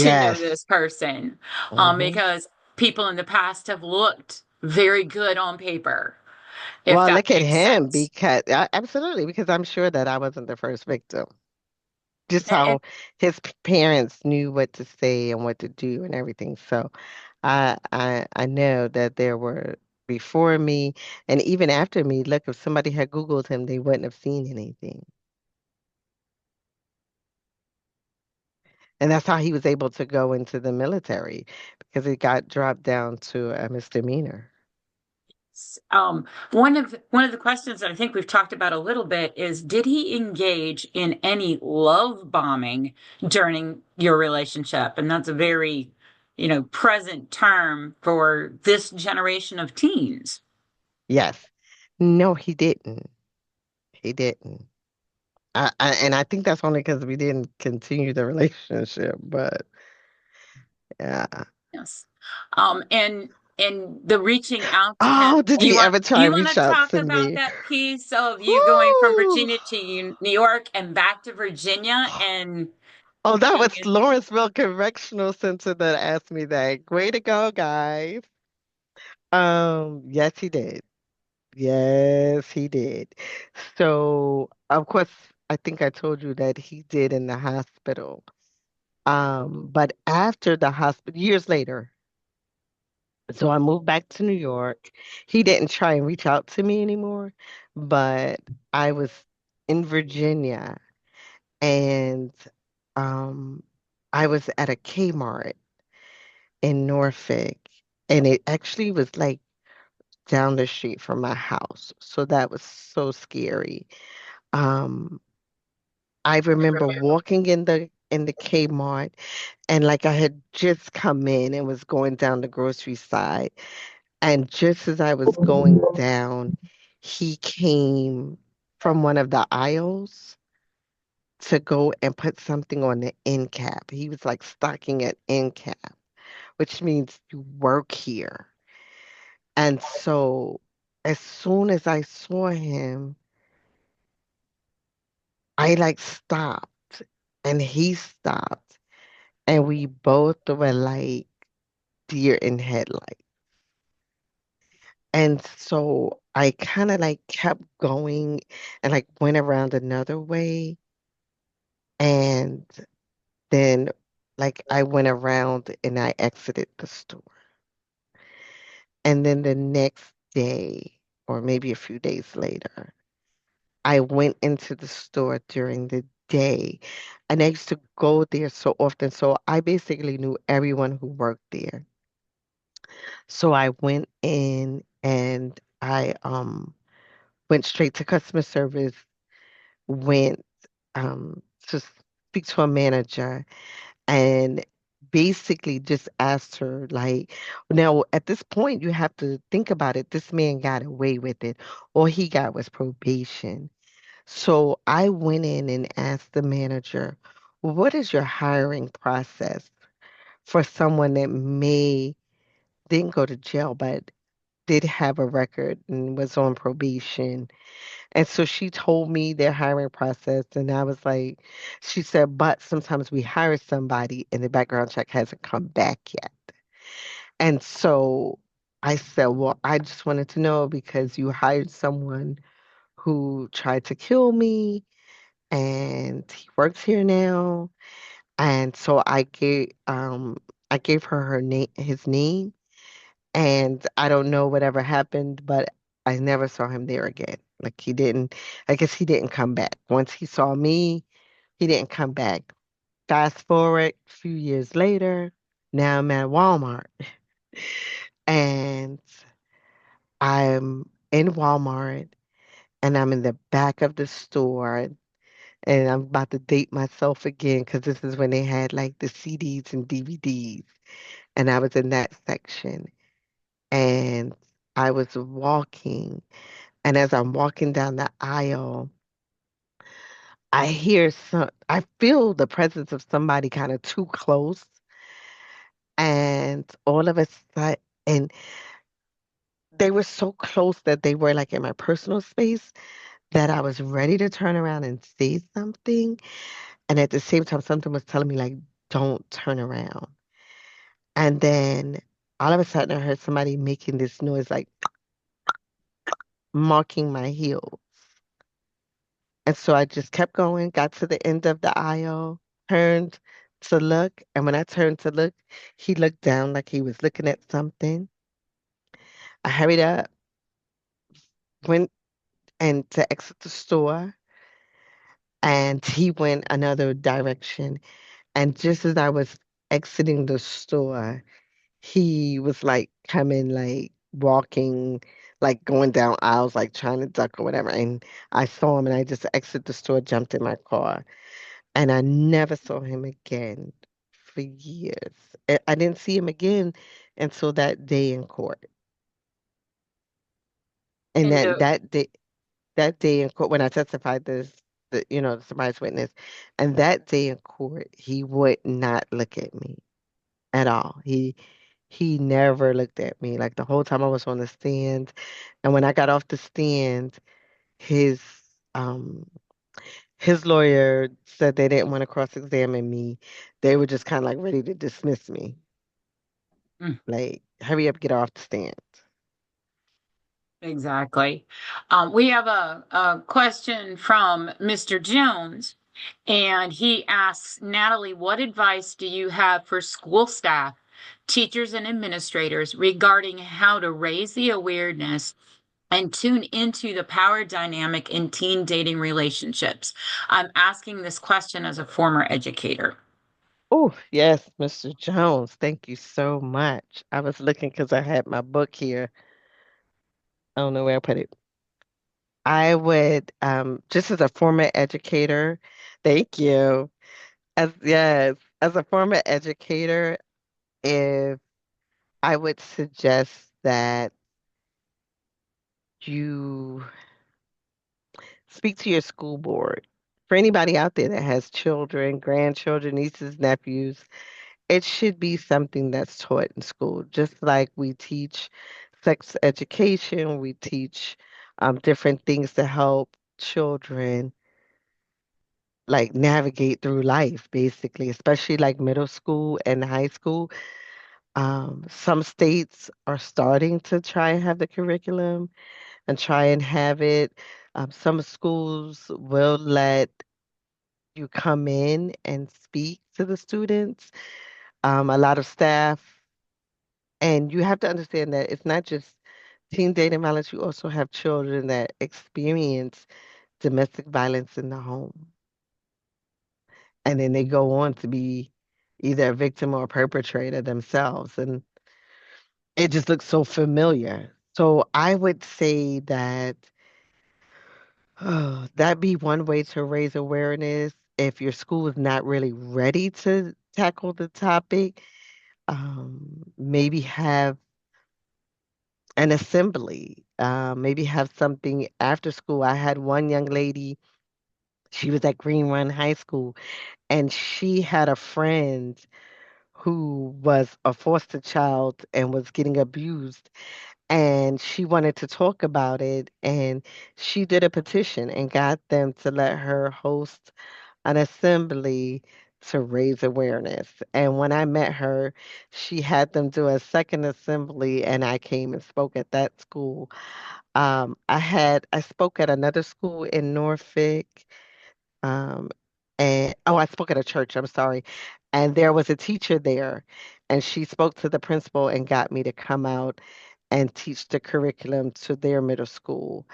know Yes. this person? hmm Because people in the past have looked very good on paper, if Well, that look at makes him sense. because absolutely, because I'm sure that I wasn't the first victim. Just And how his parents knew what to say and what to do and everything. So I know that there were before me and even after me. Look, if somebody had Googled him, they wouldn't have seen anything. And that's how he was able to go into the military because it got dropped down to a misdemeanor. one of the questions that I think we've talked about a little bit is, did he engage in any love bombing during your relationship? And that's a very, present term for this generation of teens. Yes. No, he didn't. He didn't. And I think that's only because we didn't continue the relationship. But yeah. Yes. And the reaching out to Oh, him. did he ever try You and want reach to out talk to about me? that piece of you going from Woo! Virginia to New York and back to Virginia and Oh, that doing was it? Lawrenceville Correctional Center that asked me that. Way to go, guys. Yes, he did. Yes, he did. So, of course, I think I told you that he did in the hospital. But after the hospital, years later, so I moved back to New York. He didn't try and reach out to me anymore, but I was in Virginia and um I was at a Kmart in Norfolk, and it actually was like down the street from my house. So that was so scary. Um, I remember walking in the Kmart, and like I had just come in and was going down the grocery side, and just as I was going down, he came from one of the aisles to go and put something on the end cap. He was like stocking an end cap, which means you work here. And so as soon as I saw him, I like stopped and he stopped. And we both were like deer in headlights. And so I kind of like kept going and like went around another way. And then like I went around and I exited the store. And then the next day, or maybe a few days later, I went into the store during the day. And I used to go there so often. So I basically knew everyone who worked there. So I went in and I went straight to customer service, went to speak to a manager and basically just asked her like, now at this point you have to think about it. This man got away with it. All he got was probation. So I went in and asked the manager, what is your hiring process for someone that may didn't go to jail but did have a record and was on probation? And so she told me their hiring process, and I was like, she said, but sometimes we hire somebody and the background check hasn't come back yet. And so I said, well, I just wanted to know because you hired someone who tried to kill me and he works here now. And so I gave her his name, and I don't know whatever happened, but I never saw him there again. Like he didn't, I guess he didn't come back. Once he saw me, he didn't come back. Fast forward a few years later, now I'm at Walmart and I'm in Walmart and I'm in the back of the store and I'm about to date myself again because this is when they had like the CDs and DVDs and I was in that section and I was walking. And as I'm walking down the aisle, I feel the presence of somebody kind of too close. And all of a sudden, and they were so close that they were like in my personal space that I was ready to turn around and say something. And at the same time, something was telling me, like, don't turn around. And then all of a sudden, I heard somebody making this noise, like marking my heel. And so I just kept going, got to the end of the aisle, turned to look. And when I turned to look, he looked down like he was looking at something. I hurried up, went and to exit the store, and he went another direction. And just as I was exiting the store, he was like coming, like walking, like going down aisles, like trying to duck or whatever. And I saw him and I just exited the store, jumped in my car. And I never saw him again for years. I didn't see him again until that day in court. And And the that day in court when I testified this, the surprise witness, and that day in court, he would not look at me at all. He never looked at me like the whole time I was on the stand. And when I got off the stand, his um his lawyer said they didn't want to cross-examine me. They were just kind of like ready to dismiss me. Mm, Like, hurry up, get off the stand. exactly. We have a question from Mr. Jones, and he asks, Natalie, what advice do you have for school staff, teachers, and administrators regarding how to raise the awareness and tune into the power dynamic in teen dating relationships? I'm asking this question as a former educator. Oh, yes, Mr. Jones. Thank you so much. I was looking because I had my book here. I don't know where I put it. I would, just as a former educator, thank you. As a former educator, if I would suggest that you speak to your school board. For anybody out there that has children, grandchildren, nieces, nephews, it should be something that's taught in school. Just like we teach sex education, we teach different things to help children like navigate through life, basically, especially like middle school and high school. Some states are starting to try and have the curriculum and try and have it. Some schools will let you come in and speak to the students. A lot of staff, and you have to understand that it's not just teen dating violence, you also have children that experience domestic violence in the home. And then they go on to be either a victim or a perpetrator themselves. And it just looks so familiar. So I would say that that'd be one way to raise awareness if your school is not really ready to tackle the topic. Maybe have an assembly, maybe have something after school. I had one young lady, she was at Green Run High School, and she had a friend who was a foster child and was getting abused. And she wanted to talk about it. And she did a petition and got them to let her host an assembly to raise awareness. And when I met her, she had them do a second assembly, and I came and spoke at that school. I spoke at another school in Norfolk, um, and oh, I spoke at a church, I'm sorry. And there was a teacher there, and she spoke to the principal and got me to come out and teach the curriculum to their middle school.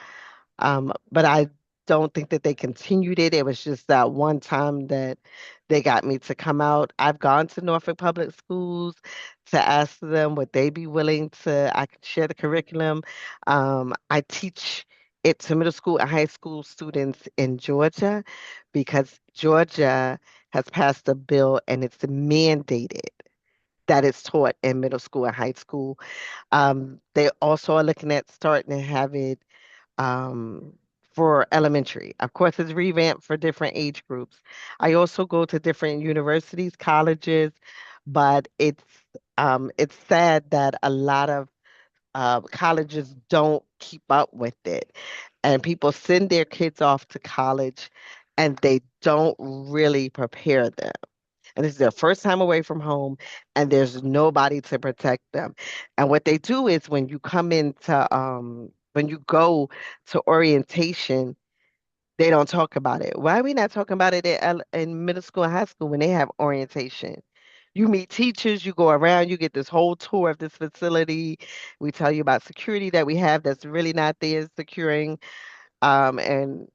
But I don't think that they continued it. It was just that one time that they got me to come out. I've gone to Norfolk Public Schools to ask them would they be willing to I could share the curriculum. I teach it to middle school and high school students in Georgia because Georgia has passed a bill and it's mandated that it's taught in middle school and high school. They also are looking at starting to have it um, for elementary. Of course, it's revamped for different age groups. I also go to different universities, colleges, but it's sad that a lot of colleges don't keep up with it, and people send their kids off to college, and they don't really prepare them. And this is their first time away from home, and there's nobody to protect them. And what they do is when you go to orientation, they don't talk about it. Why are we not talking about it in middle school and high school when they have orientation? You meet teachers, you go around, you get this whole tour of this facility. We tell you about security that we have that's really not there securing. And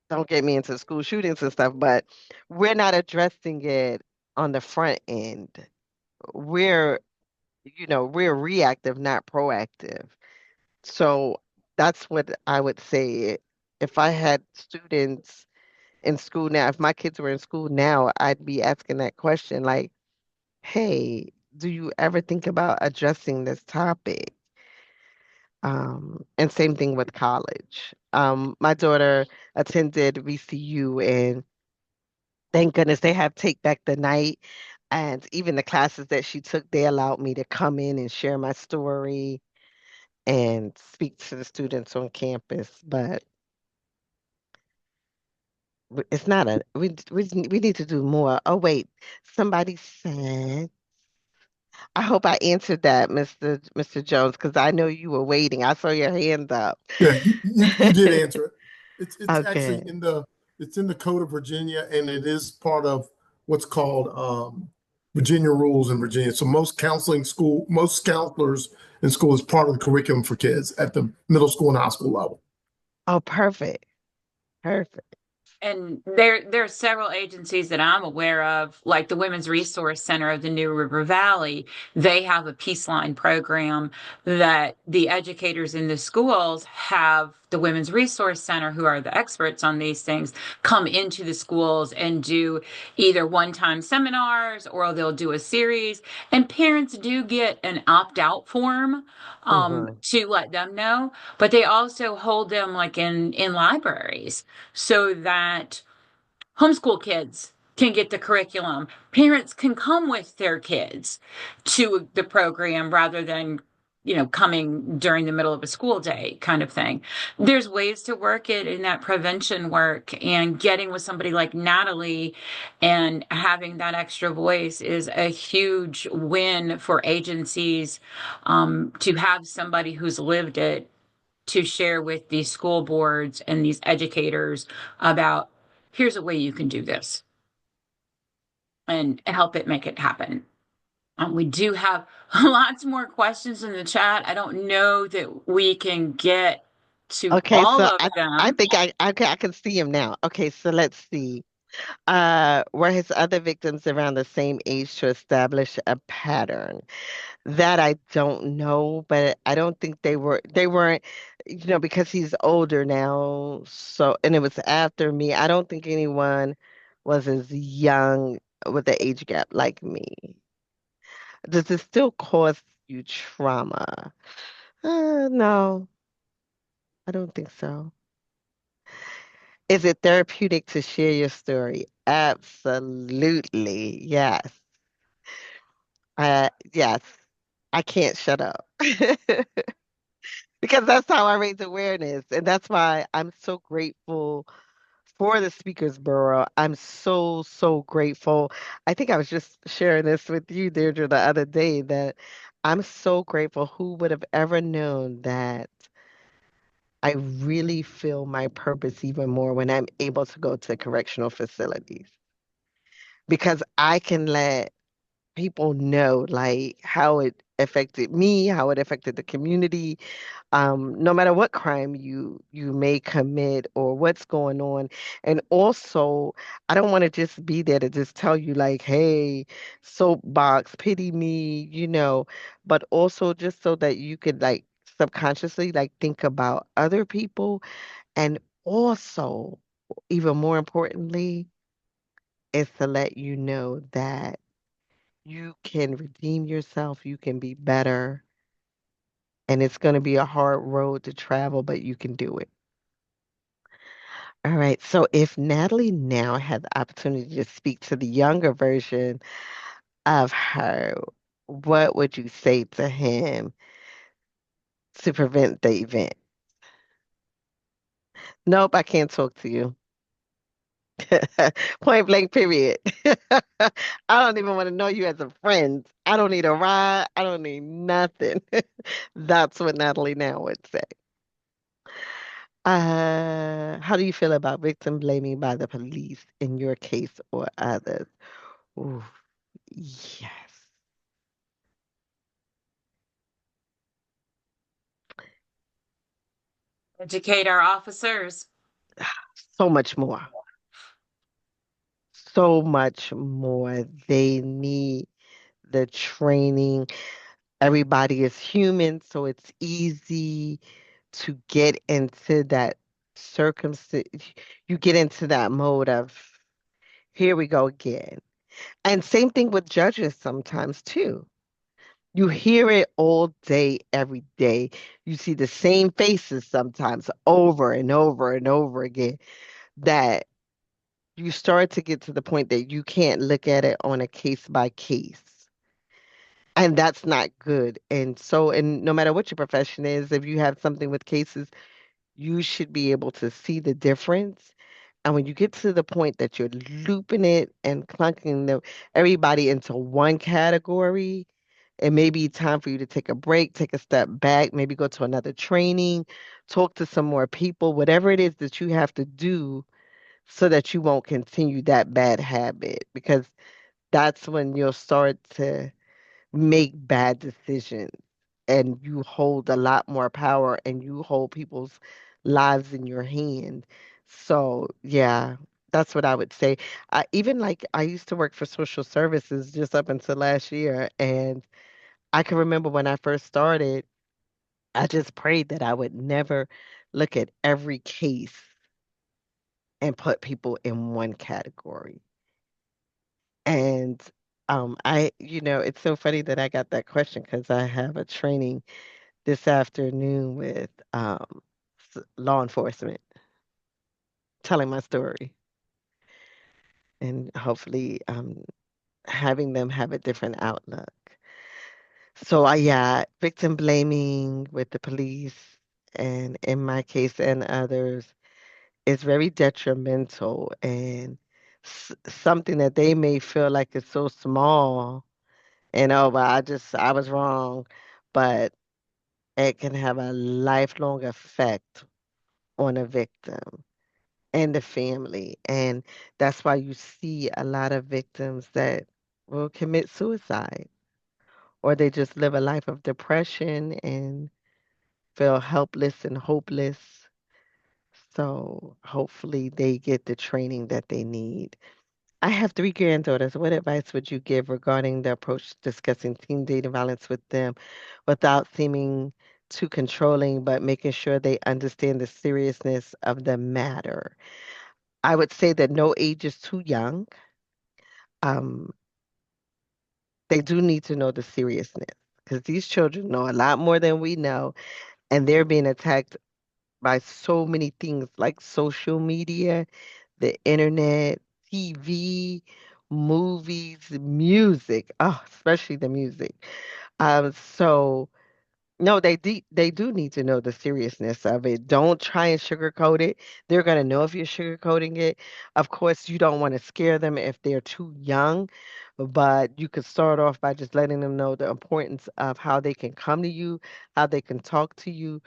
don't get me into school shootings and stuff, but we're not addressing it on the front end. We're, we're reactive, not proactive. So that's what I would say. If I had students in school now, if my kids were in school now, I'd be asking that question like, hey, do you ever think about addressing this topic? And same thing with college. My daughter attended VCU, and thank goodness they have Take Back the Night. And even the classes that she took, they allowed me to come in and share my story and speak to the students on campus. But it's not we need to do more. Oh wait, somebody said. I hope I answered that, Mr. Jones, because I know you were waiting. I saw your hand up. Yeah, you did answer it. It's actually Okay. in the Code of Virginia, and it is part of what's called Virginia rules in Virginia. So most counselors in school is part of the curriculum for kids at the middle school and high school level. Oh, perfect. Perfect. And there are several agencies that I'm aware of, like the Women's Resource Center of the New River Valley. They have a Peace Line program that the educators in the schools have the Women's Resource Center, who are the experts on these things, come into the schools and do either one-time seminars or they'll do a series. And parents do get an opt-out form Hmm. to let them know, but they also hold them like in libraries so that homeschool kids can get the curriculum. Parents can come with their kids to the program rather than, coming during the middle of a school day kind of thing. There's ways to work it in that prevention work, and getting with somebody like Natalie and having that extra voice is a huge win for agencies, to have somebody who's lived it to share with these school boards and these educators about here's a way you can do this and help it make it happen. We do have lots more questions in the chat. I don't know that we can get to Okay, all so of I them. think I can see him now. Okay, so let's see. Were his other victims around the same age to establish a pattern? That I don't know, but I don't think they weren't, because he's older now, so and it was after me. I don't think anyone was as young with the age gap like me. Does it still cause you trauma? No, I don't think so. Is it therapeutic to share your story? Absolutely. Yes. Yes. I can't shut up. Because that's how I raise awareness. And that's why I'm so grateful for the Speakers Bureau. I'm so, so grateful. I think I was just sharing this with you, Deirdre, the other day that I'm so grateful. Who would have ever known that I really feel my purpose even more when I'm able to go to correctional facilities? Because I can let people know like how it affected me, how it affected the community, no matter what crime you may commit or what's going on. And also, I don't want to just be there to just tell you like, hey, soapbox, pity me, but also just so that you could like subconsciously like think about other people, and also even more importantly is to let you know that you can redeem yourself, you can be better, and it's going to be a hard road to travel, but you can do it. All right. So if Natalie now had the opportunity to speak to the younger version of her, what would you say to him to prevent the event? Nope, I can't talk to you. Point blank, period. I don't even want to know you as a friend. I don't need a ride. I don't need nothing. That's what Natalie now would say. How do you feel about victim blaming by the police in your case or others? Ooh, yes. Educate our officers. So much more. So much more. They need the training. Everybody is human, so it's easy to get into that circumstance. You get into that mode of, here we go again. And same thing with judges sometimes too. You hear it all day, every day. You see the same faces sometimes over and over and over again, that you start to get to the point that you can't look at it on a case by case. And that's not good. And so, and no matter what your profession is, if you have something with cases, you should be able to see the difference. And when you get to the point that you're looping it and clunking everybody into one category, it may be time for you to take a break, take a step back, maybe go to another training, talk to some more people, whatever it is that you have to do so that you won't continue that bad habit, because that's when you'll start to make bad decisions, and you hold a lot more power and you hold people's lives in your hand. So, yeah, that's what I would say. Even like I used to work for social services just up until last year, and I can remember when I first started, I just prayed that I would never look at every case and put people in one category. And it's so funny that I got that question because I have a training this afternoon with law enforcement, telling my story, and hopefully having them have a different outlook. So, yeah, victim blaming with the police, and in my case and others, is very detrimental, and something that they may feel like is so small. And oh, but I was wrong, but it can have a lifelong effect on a victim and the family. And that's why you see a lot of victims that will commit suicide, or they just live a life of depression and feel helpless and hopeless. So hopefully they get the training that they need. I have three granddaughters. What advice would you give regarding the approach to discussing teen dating violence with them without seeming too controlling, but making sure they understand the seriousness of the matter? I would say that no age is too young. Um, they do need to know the seriousness because these children know a lot more than we know, and they're being attacked by so many things like social media, the internet, TV, movies, music. Oh, especially the music. So no, they do need to know the seriousness of it. Don't try and sugarcoat it. They're gonna know if you're sugarcoating it. Of course, you don't want to scare them if they're too young, but you could start off by just letting them know the importance of how they can come to you, how they can talk to you.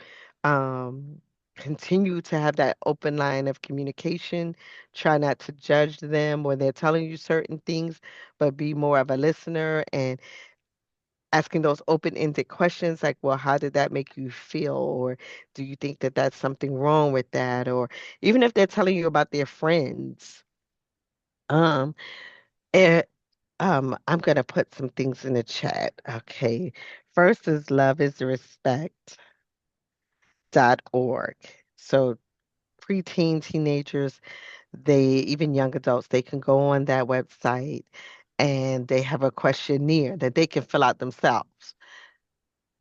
Um, Continue to have that open line of communication. Try not to judge them when they're telling you certain things, but be more of a listener and asking those open-ended questions like, well, how did that make you feel? Or do you think that that's something wrong with that? Or even if they're telling you about their friends, um, eh, I'm gonna put some things in the chat. Okay. First is loveisrespect.org. So preteen teenagers, they even young adults, they can go on that website and they have a questionnaire that they can fill out themselves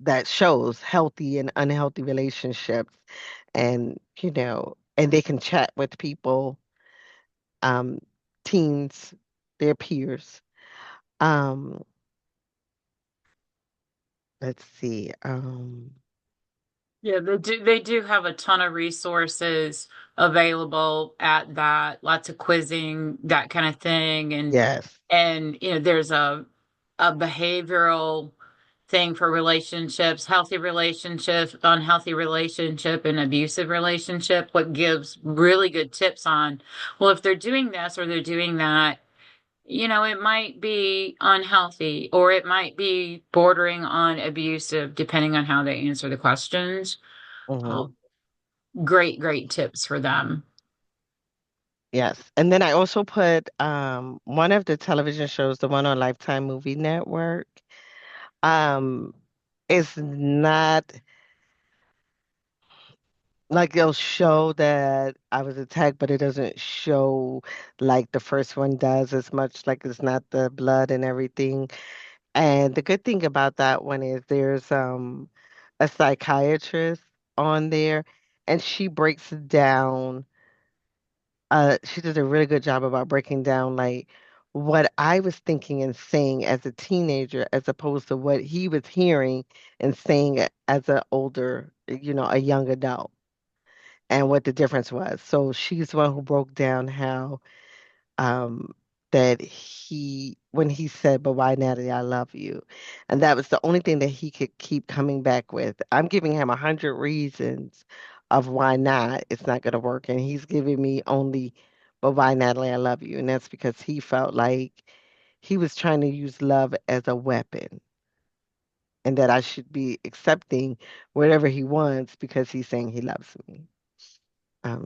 that shows healthy and unhealthy relationships and and they can chat with people, um teens, their peers. um let's see. Yeah, they do have a ton of resources available at that, lots of quizzing, that kind of thing. Yes. And there's a behavioral thing for relationships, healthy relationships, unhealthy relationship, and abusive relationship, what gives really good tips on, well, if they're doing this or they're doing that, it might be unhealthy or it might be bordering on abusive, depending on how they answer the questions. Hmm. Um, great, great tips for them. Yes, and then I also put one of the television shows, the one on Lifetime Movie Network. um it's not like they'll show that I was attacked, but it doesn't show like the first one does as much, like it's not the blood and everything. And the good thing about that one is there's a psychiatrist on there and she breaks down, she does a really good job about breaking down like what I was thinking and saying as a teenager as opposed to what he was hearing and saying as an older, a young adult, and what the difference was. So she's the one who broke down how um that when he said, "But why, Natalie, I love you," and that was the only thing that he could keep coming back with. I'm giving him 100 reasons of why not. It's not going to work, and he's giving me only, "But why, Natalie, I love you," and that's because he felt like he was trying to use love as a weapon, and that I should be accepting whatever he wants because he's saying he loves me.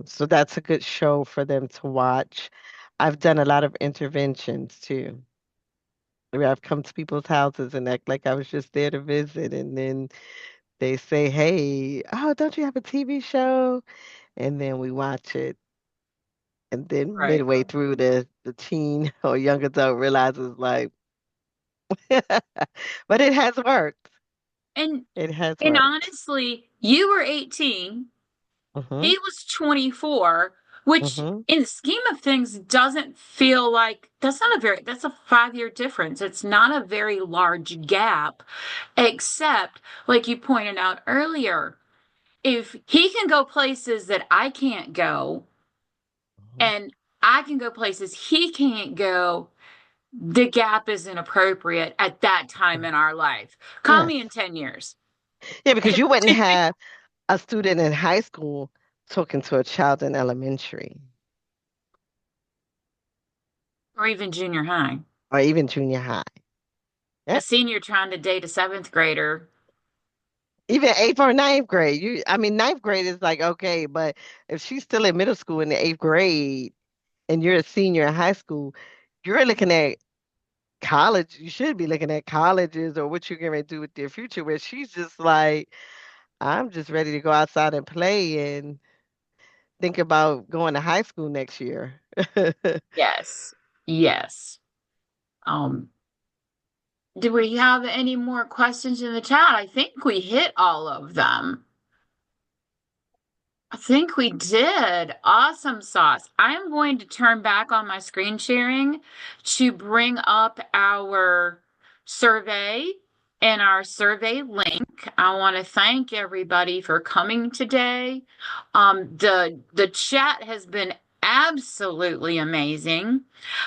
So that's a good show for them to watch. I've done a lot of interventions too, where I've come to people's houses and act like I was just there to visit, and then they say, "Hey, oh, don't you have a TV show?" And then we watch it, and then Right. midway through, the teen or young adult realizes like, but it has worked. And It has and worked. honestly, you were 18, Mhm. he was 24, which Mhm. in the scheme of things doesn't feel like that's a 5-year difference. It's not a very large gap, except like you pointed out earlier, if he can go places that I can't go Mhm. and I can go places he can't go, the gap is inappropriate at that time in our life. Call Yes. me in 10 years. Yeah, because you wouldn't have a student in high school talking to a child in elementary Or even junior high. or even junior high. A Yep. senior trying to date a seventh grader. Even eighth or ninth grade. I mean, ninth grade is like okay, but if she's still in middle school in the eighth grade and you're a senior in high school, you're looking at college. You should be looking at colleges or what you're going to do with your future. Where she's just like, I'm just ready to go outside and play and think about going to high school next year. Yes. Yes. Um, do we have any more questions in the chat? I think we hit all of them. I think we did. Awesome sauce. I am going to turn back on my screen sharing to bring up our survey and our survey link. I want to thank everybody for coming today. The chat has been absolutely amazing.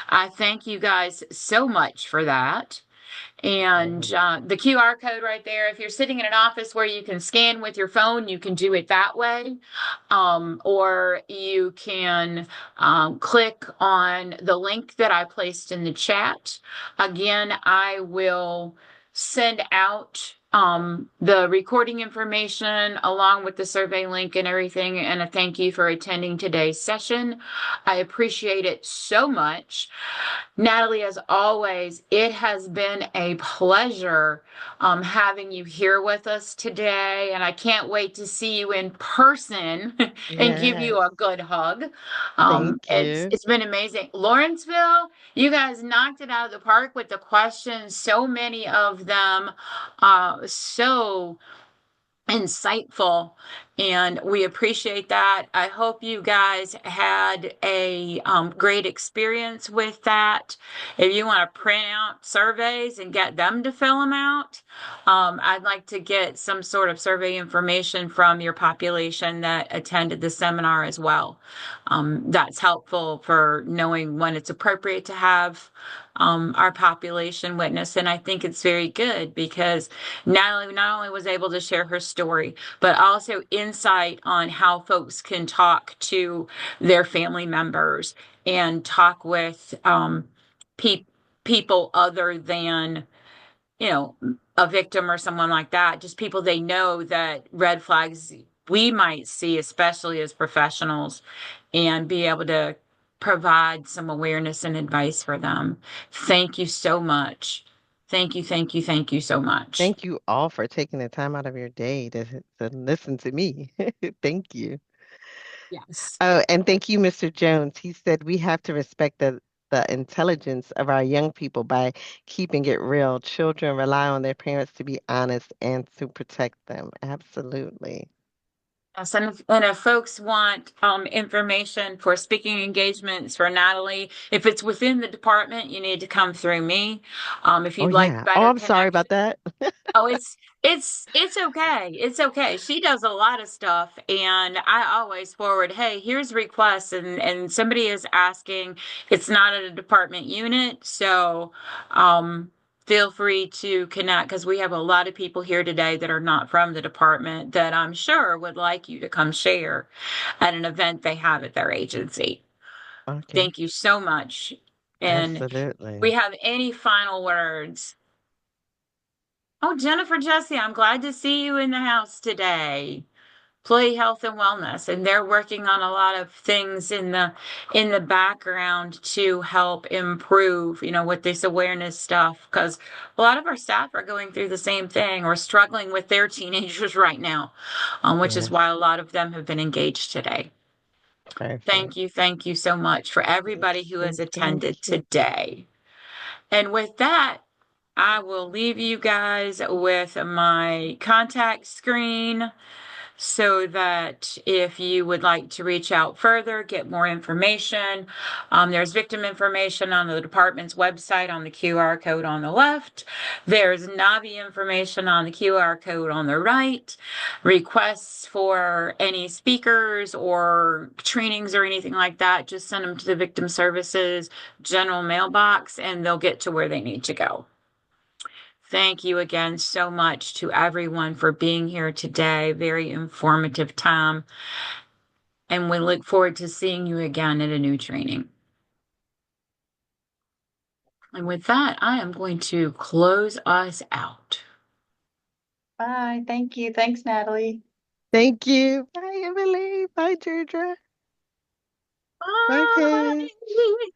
I thank you guys so much for that. And Mhm. the QR code right there, if you're sitting in an office where you can scan with your phone, you can do it that way. Or you can click on the link that I placed in the chat. Again, I will send out the recording information along with the survey link and everything. And a thank you for attending today's session. I appreciate it so much. Natalie, as always, it has been a pleasure having you here with us today, and I can't wait to see you in person and give you Yes. a good hug. Thank you. It's been amazing. Lawrenceville, you guys knocked it out of the park with the questions. So many of them, so insightful, and we appreciate that. I hope you guys had a great experience with that. If you want to print out surveys and get them to fill them out, I'd like to get some sort of survey information from your population that attended the seminar as well. That's helpful for knowing when it's appropriate to have our population witness, and I think it's very good because Natalie not only was able to share her story, but also insight on how folks can talk to their family members and talk with pe people other than, you know, a victim or someone like that, just people they know that red flags we might see, especially as professionals, and be able to provide some awareness and advice for them. Thank you so much. Thank you, thank you, thank you so much. Thank you all for taking the time out of your day to listen to me. Thank you. Yes. Oh, and thank you, Mr. Jones. He said we have to respect the intelligence of our young people by keeping it real. Children rely on their parents to be honest and to protect them. Absolutely. Yes, and if folks want information for speaking engagements for Natalie, if it's within the department, you need to come through me. If Oh you'd like yeah. Oh, better I'm sorry connection. about that. Oh, it's okay. It's okay. She does a lot of stuff, and I always forward, hey, here's requests, and somebody is asking. It's not at a department unit, so feel free to connect because we have a lot of people here today that are not from the department that I'm sure would like you to come share at an event they have at their agency. Okay. Thank you so much. And we Absolutely. have any final words? Oh, Jennifer Jesse, I'm glad to see you in the house today. Employee Health and Wellness, and they're working on a lot of things in the background to help improve, with this awareness stuff, because a lot of our staff are going through the same thing or struggling with their teenagers right now, which is why Yes. a lot of them have been engaged today. Perfect. Thank you so much for everybody Yes. who has Thank attended you. today. And with that, I will leave you guys with my contact screen so that if you would like to reach out further, get more information, there's victim information on the department's website on the QR code on the left. There's Navi information on the QR code on the right. Requests for any speakers or trainings or anything like that, just send them to the Victim Services general mailbox and they'll get to where they need to go. Thank you again so much to everyone for being here today. Very informative time. And we look forward to seeing you again at a new training. And with that, I am going to close us out. Bye. Thank you. Thanks, Natalie. Thank you. Bye, Emily. Bye, Deirdre. Bye, Paige. Bye.